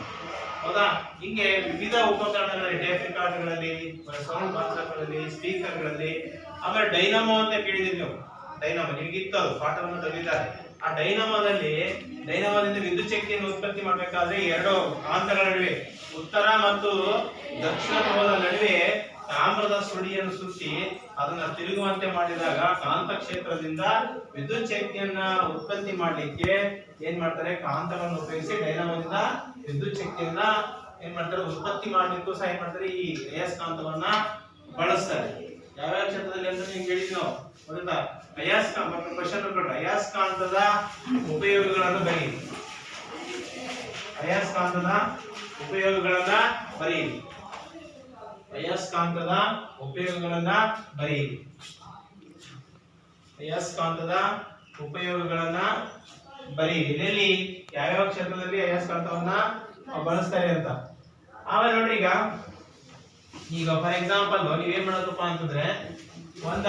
ಹೌದಾ? ಹಿಂಗೆ ವಿವಿಧ ಉಪಕರಣಗಳಲ್ಲಿ, ಟೇಪ್ ರೆಕಾರ್ಡರ್ಗಳಲ್ಲಿ, ಸೌಂಡ್ ಬಾಕ್ಸ್ಗಳಲ್ಲಿ, ಸ್ಪೀಕರ್ಗಳಲ್ಲಿ. ಆಮೇಲೆ ಡೈನಮೋ ಅಂತ ಕೇಳಿದೀವಿ ನೀವು. ಡೈನಮೋ ನಿಮಗಿತ್ತು, ಅದು ಪಾಠವನ್ನು ತೆಗೆದಿದ್ದಾರೆ. ಆ ಡೈನಮೋದಿಂದ ವಿದ್ಯುತ್ ಶಕ್ತಿಯನ್ನು ಉತ್ಪತ್ತಿ ಮಾಡಬೇಕಾದ್ರೆ ಎರಡು ಕಾಂತಗಳ ನಡುವೆ, ಉತ್ತರ ಮತ್ತು ದಕ್ಷಿಣ ಧ್ರುವದ ನಡುವೆ ತಾಮ್ರದ ಸುಡಿಯನ್ನು ಸುತ್ತಿ ಅದನ್ನ ತಿರುಗುವಂತೆ ಮಾಡಿದಾಗ ಕಾಂತ ಕ್ಷೇತ್ರದಿಂದ ವಿದ್ಯುತ್ ಶಕ್ತಿಯನ್ನ ಉತ್ಪತ್ತಿ ಮಾಡ್ಲಿಕ್ಕೆ ಏನ್ ಮಾಡ್ತಾರೆ, ಕಾಂತಗಳನ್ನು ಉಪಯೋಗಿಸಿ ಡೈನಮೋದಿಂದ ವಿದ್ಯುತ್ ಶಕ್ತಿಯನ್ನ ಏನ್ ಮಾಡ್ತಾರೆ, ಉತ್ಪತ್ತಿ ಮಾಡ್ಲಿಕ್ಕೂ ಸಹ ಏನ್ ಮಾಡ್ತಾರೆ, ಈ ಅಯಸ್ಕಾಂತವನ್ನ ಬಳಸ್ತಾರೆ. ಯಾವ್ಯಾವ ಕ್ಷೇತ್ರದಲ್ಲಿ ಅಂತ ನಿಮ್ಗೆ ಹೇಳಿದ್ವಿ ನಾವು. ಗೊತ್ತಾ? ಅಯಸ್ಕಾಂತದ ಉಪಯೋಗಗಳನ್ನು ಬರೀ, ಅಯಸ್ಕಾಂತದ ಉಪಯೋಗಗಳನ್ನ ಬರೀರಿ, ಅಯಸ್ಕಾಂತದ ಉಪಯೋಗಗಳನ್ನ ಬರೀರಿ, ಅಯಸ್ಕಾಂತದ ಉಪಯೋಗಗಳನ್ನ ಬರೀರಿ. ಇದರಲ್ಲಿ ಯಾವ್ಯಾವ ಕ್ಷೇತ್ರದಲ್ಲಿ ಅಯಸ್ಕಾಂತವನ್ನ ಬಳಸ್ತಾರೆ ಅಂತ. ಆಮೇಲೆ ನೋಡ್ರಿ, ಈಗ ಫಾರ್ ಎಕ್ಸಾಂಪಲ್ ನೀವೇನ್ ಮಾಡೋದಪ್ಪ ಅಂತಂದ್ರೆ, ಒಂದ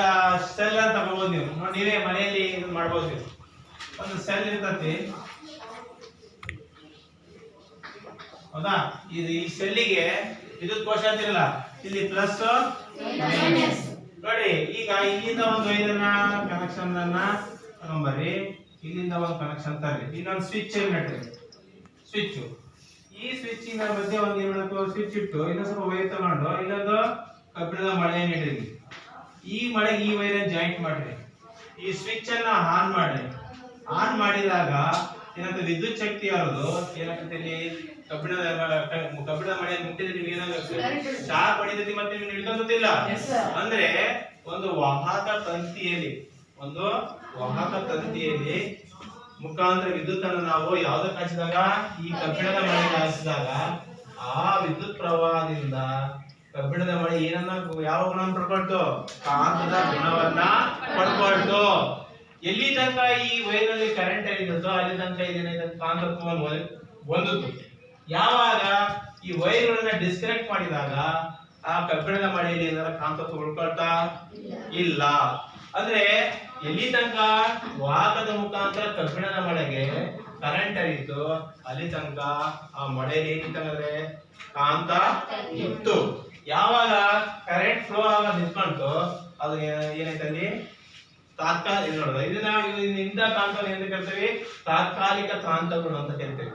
ಸೆಲ್ ಅಂತ ತಗೋಬಹುದು ನೀವು. ನೀವೇ ಮನೆಯಲ್ಲಿ ಇದನ್ನ ಮಾಡ್ಬೋದು. ನೀವು ಒಂದು ಸೆಲ್ ಇರ್ತತಿ, ಹೌದಾ? ಈ ಸೆಲ್ಲಿಗೆ ವಿದ್ಯುತ್ ಕೋಶ ಅಂತಿರಲ್ಲ, ಇಲ್ಲಿ ಪ್ಲಸ್ ನೋಡಿ. ಈಗ ಇಲ್ಲಿಂದ ಒಂದು ವೈರನ್ನ ಕನೆಕ್ಷನ್ ಅನ್ನ ತಗೊಂಬರ್ರಿ, ಇಲ್ಲಿಂದ ಒಂದು ಕನೆಕ್ಷನ್ ತರ್ರಿ, ಇನ್ನೊಂದು ಸ್ವಿಚ್ ನೆಟ್ರಿ, ಸ್ವಿಚ್. ಈ ಸ್ವಿಚ್ಚಿನ ಮಧ್ಯೆ ಒಂದು ಏನ್ ಮಾಡಬೇಕು, ಸ್ವಿಚ್ ಇಟ್ಟು ಇನ್ನೊಂದು ಸ್ವಲ್ಪ ವೈರ್ ತಗೊಂಡು ಇಲ್ಲೊಂದು ಕಬ್ಬಿಣದ ಮಳೆಯನ್ನು ಇಡ್ರಿ. ಈ ಮಳೆಗೆ ಈ ವೈರ್ ಜಾಯಿಂಟ್ ಮಾಡ್ರಿ, ಈ ಸ್ವಿಚ್ ಅನ್ನ ಆನ್ ಮಾಡ್ರಿ. ಆನ್ ಮಾಡಿದಾಗ ಏನಾಗ್ತದೆ, ವಿದ್ಯುತ್ ಶಕ್ತಿ ಯಾವುದು ಏನಾಗ್ತದೆ, ಇಲ್ಲಿ ಕಬ್ಬಿಣದ ಮಳೆ ಮುಟ್ಟಿದ್ರೆ ನಿಮ್ಗೆ ಏನಾಗುತ್ತೆ, ಶಾಕ್ ಹೊಡಿತೈತಿ, ಮತ್ತೆ ನಿಮ್ಗೆ ಹಿಡ್ಕೊಂತಿಲ್ಲ. ಅಂದ್ರೆ ಒಂದು ವಾಹಕ ತಂತಿಯಲ್ಲಿ ಮುಖಾಂತರ ವಿದ್ಯುತ್ ಅನ್ನು ನಾವು ಯಾವ್ದಕ್ಕೆ ಹಾಯಿಸಿದಾಗ, ಈ ಕಬ್ಬಿಣದ ಮಳೆಗೆ ಹಾಯಿಸಿದಾಗ ಆ ವಿದ್ಯುತ್ ಪ್ರವಾಹದಿಂದ ಕಬ್ಬಿಣದ ಮಳೆ ಏನನ್ನ ಯಾವ ಗುಣ ಪಡ್ಕೊಳ್ತು, ಕಾಂತದ ಗುಣವನ್ನ ಪಡ್ಕೊಳ್ತು. ಎಲ್ಲಿ ತನಕ ಈ ವೈರಲ್ಲಿ ಕರೆಂಟ್ ಏನಿರುತ್ತೋ ಅಲ್ಲಿ ತನಕ ಇದೇನಾಯ್ತು, ಕಾಂತತ್ವವನ್ನು ಹೊಂದಿತು. ಯಾವಾಗ ಈ ವೈರ್ಗಳನ್ನ ಡಿಸ್ಕನೆಕ್ಟ್ ಮಾಡಿದಾಗ ಆ ಕಬ್ಬಿಣದ ಮಳೆಯಲ್ಲಿ ಏನಾರ ಕಾಂತತ್ವ ಉಳ್ಕೊಳ್ತಾ ಇಲ್ಲ. ಅಂದ್ರೆ ಎಲ್ಲಿ ತನಕ ವಾಹಕದ ಮುಖಾಂತರ ಕಬ್ಬಿಣದ ಮಳೆಗೆ ಕರೆಂಟ್ ಹರಿಯಿತು ಅಲ್ಲಿ ತನಕ ಆ ಮಳೆಯಲ್ಲಿ ಏನಿತ್ತಂದ್ರೆ ಕಾಂತ ಇತ್ತು. ಯಾವಾಗ ಕರೆಂಟ್ ಫ್ಲೋ ಆಗ ನಿಂತ್ಕೊಂತು ಅದು ಏನಾಯ್ತಲ್ಲಿ ತಾತ್ಕಾಲಿಕ ನೋಡೋದು. ಇದನ್ನ ಕಾಂತವನ್ನು ಅಂತ ಕರಿತೀವಿ, ತಾತ್ಕಾಲಿಕ ಕಾಂತಗಳು ಅಂತ ಕರಿತೀವಿ.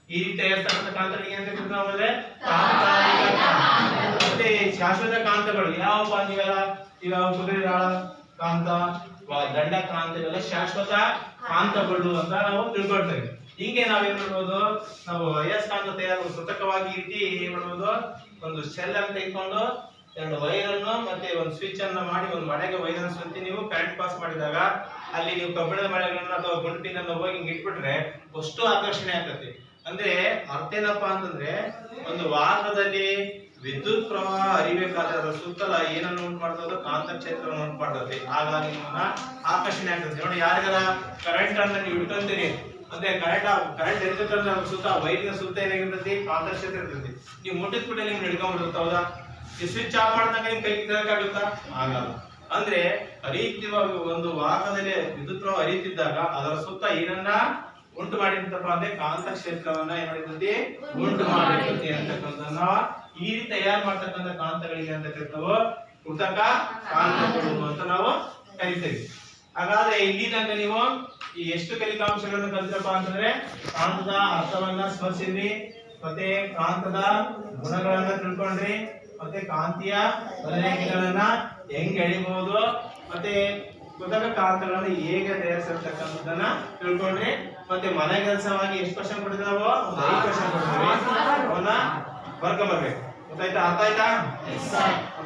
ಈ ರೀತಿ ಇರ್ತಕ್ಕಂಥ ಕಾಂತಗಳಿಗೆ ಅಂತ ಕರಿತೀವಿ ಆಮೇಲೆ ತಾತ್ಕಾಲಿಕ ಮತ್ತೆ ಶಾಶ್ವತ ಕಾಂತಗಳು ಯಾವ ಇವಾಗ ಕುದುರೆ ಕಾಂತ, ದಂಡ ಕಾಂತ ಇವೆಲ್ಲ ಶಾಶ್ವತ ಕಾಂತಗಳು ಅಂತ ನಾವು ತಿಳ್ಕೊಳ್ತೇವೆ. ಹಿಂಗೆ ನಾವೇನ್ ಮಾಡ್ಬೋದು, ನಾವು ಅಯಸ್ಕಾಂತ ತಯಾರು ಕೃತಕವಾಗಿ ಇಟ್ಟು ಏನ್ ಮಾಡ್ಬೋದು, ಒಂದು ಶೆಲ್ ಅಂತ ಇಟ್ಕೊಂಡು ಎರಡು ವೈರ್ ಅನ್ನು ಮತ್ತೆ ಒಂದು ಸ್ವಿಚ್ ಅನ್ನ ಮಾಡಿ ಒಂದು ಮಳೆಗೆ ವೈರ್ ಅನ್ನು ಸುತ್ತಿ ನೀವು ಕರೆಂಟ್ ಪಾಸ್ ಮಾಡಿದಾಗ ಅಲ್ಲಿ ನೀವು ಕಬ್ಬಿಣದ ಮಳೆಗಳನ್ನ ಅಥವಾ ಗುಂಡಿನ ಹೋಗಿ ಹಿಂಗ್ ಇಟ್ಬಿಟ್ರೆ ಅಷ್ಟು ಆಕರ್ಷಣೆ ಆಗ್ತದೆ. ಅಂದ್ರೆ ಅರ್ಥ ಏನಪ್ಪಾ ಅಂತಂದ್ರೆ ಒಂದು ವಾಹನದಲ್ಲಿ ವಿದ್ಯುತ್ ಪ್ರವಾಹ ಹರಿಬೇಕಾದ್ರೆ ಅದರ ಸುತ್ತಲ ಏನನ್ನು ಉಂಟು ಮಾಡ್ತದೆ, ಕಾಂತ ಕ್ಷೇತ್ರವನ್ನು ಉಂಟು ಮಾಡ್ತದೆ. ಹಾಗಾಗಿ ನಿಮ್ಮನ್ನ ಆಕರ್ಷಣೆ ಆಗ್ತದೆ. ನೋಡಿ, ಯಾರಿಗಾರ ಕರೆಂಟ್ ಅನ್ನ ನೀವು ಇಟ್ಕೊಂತೀರಿ ಅಂದ್ರೆ ಕರೆಂಟ್ ಇರ್ತದೆ ಅಂದ್ರೆ ಅದ್ರ ಸುತ್ತ ವೈರಿನ ಸುತ್ತ ಏನಾಗಿರ್ತೈತಿ, ಕಾಂತ ಕ್ಷೇತ್ರ ಇರ್ತೈತಿ. ನೀವು ಮುಟ್ಟಿದ ಕೂಡಲೇ ನಿಮ್ಗೆ ಹಿಡ್ಕೊಂಡ್ಬಿಡುತ್ತೆ. ಹೌದಾ? ಈ ಸ್ವಿಚ್ ಆಫ್ ಮಾಡಿದಾಗ ನಿಮ್ ಕೈ ತೆರಕಾಗುತ್ತಾ? ಆಗಲ್ಲ. ಅಂದ್ರೆ ಹರಿಯುತ್ತಿರುವಾಗ ಒಂದು ವಾಹನದಲ್ಲಿ ವಿದ್ಯುತ್ ಪ್ರವಾಹ ಹರಿಯುತ್ತಿದ್ದಾಗ ಅದರ ಸುತ್ತ ಏನನ್ನ ಉಂಟು ಮಾಡಿರ್ತಪ್ಪ ಅಂದ್ರೆ ಕಾಂತ ಕ್ಷೇತ್ರವನ್ನ ಏನ್ ಮಾಡಿರ್ತೈತಿ, ಉಂಟು ಮಾಡಿರ್ತೈತಿ ಅಂತಕ್ಕಂಥದ್ದನ್ನ ಈ ರೀತಿ ತಯಾರು ಮಾಡ್ತಕ್ಕಂಥ ಕಾಂತಗಳಿಗೆ ಅಂತ ಕರಿತಾವೆ ಕೃತಕ ಕಾಂತಗಳು ಅಂತ ನಾವು ಕರಿತೀವಿ. ಹಾಗಾದ್ರೆ ಇಲ್ಲಿ ತನಕ ನೀವು ಈ ಎಷ್ಟು ಕಲಿಕಾಂಶಗಳನ್ನು ಕಲಿತಪ್ಪ ಅಂತಂದ್ರೆ ಕಾಂತದ ಅರ್ಥವನ್ನ ಸ್ಮರಿಸಿದ್ರಿ, ಮತ್ತೆ ಕಾಂತದ ಗುಣಗಳನ್ನ ತಿಳ್ಕೊಂಡ್ರಿ, ಮತ್ತೆ ಕಾಂತೀಯ ಬದಲಾವಣೆಗಳನ್ನ ಹೆಂಗ್ ಎಳಿಬಹುದು, ಮತ್ತೆ ಕೃತಕ ಕಾಂತಗಳನ್ನು ಹೇಗೆ ತಯಾರಿಸಿರ್ತಕ್ಕಂಥದ್ದನ್ನ ತಿಳ್ಕೊಂಡ್ರಿ. ಮತ್ತೆ ಮನೆ ಕೆಲಸವಾಗಿ ಎಷ್ಟು ಕ್ವಶನ್ ಕೊಟ್ಟಿದ್ವಿ ನಾವು? 5 ಕ್ವಶನ್ ಕೊಟ್ಟಿದ್ವಿ. ಅವನ್ನ ಬರ್ಕೊಂಬರ್ಬೇಕು. ಗೊತ್ತಾಯ್ತಾ? ಅರ್ಥ ಆಯ್ತಾ?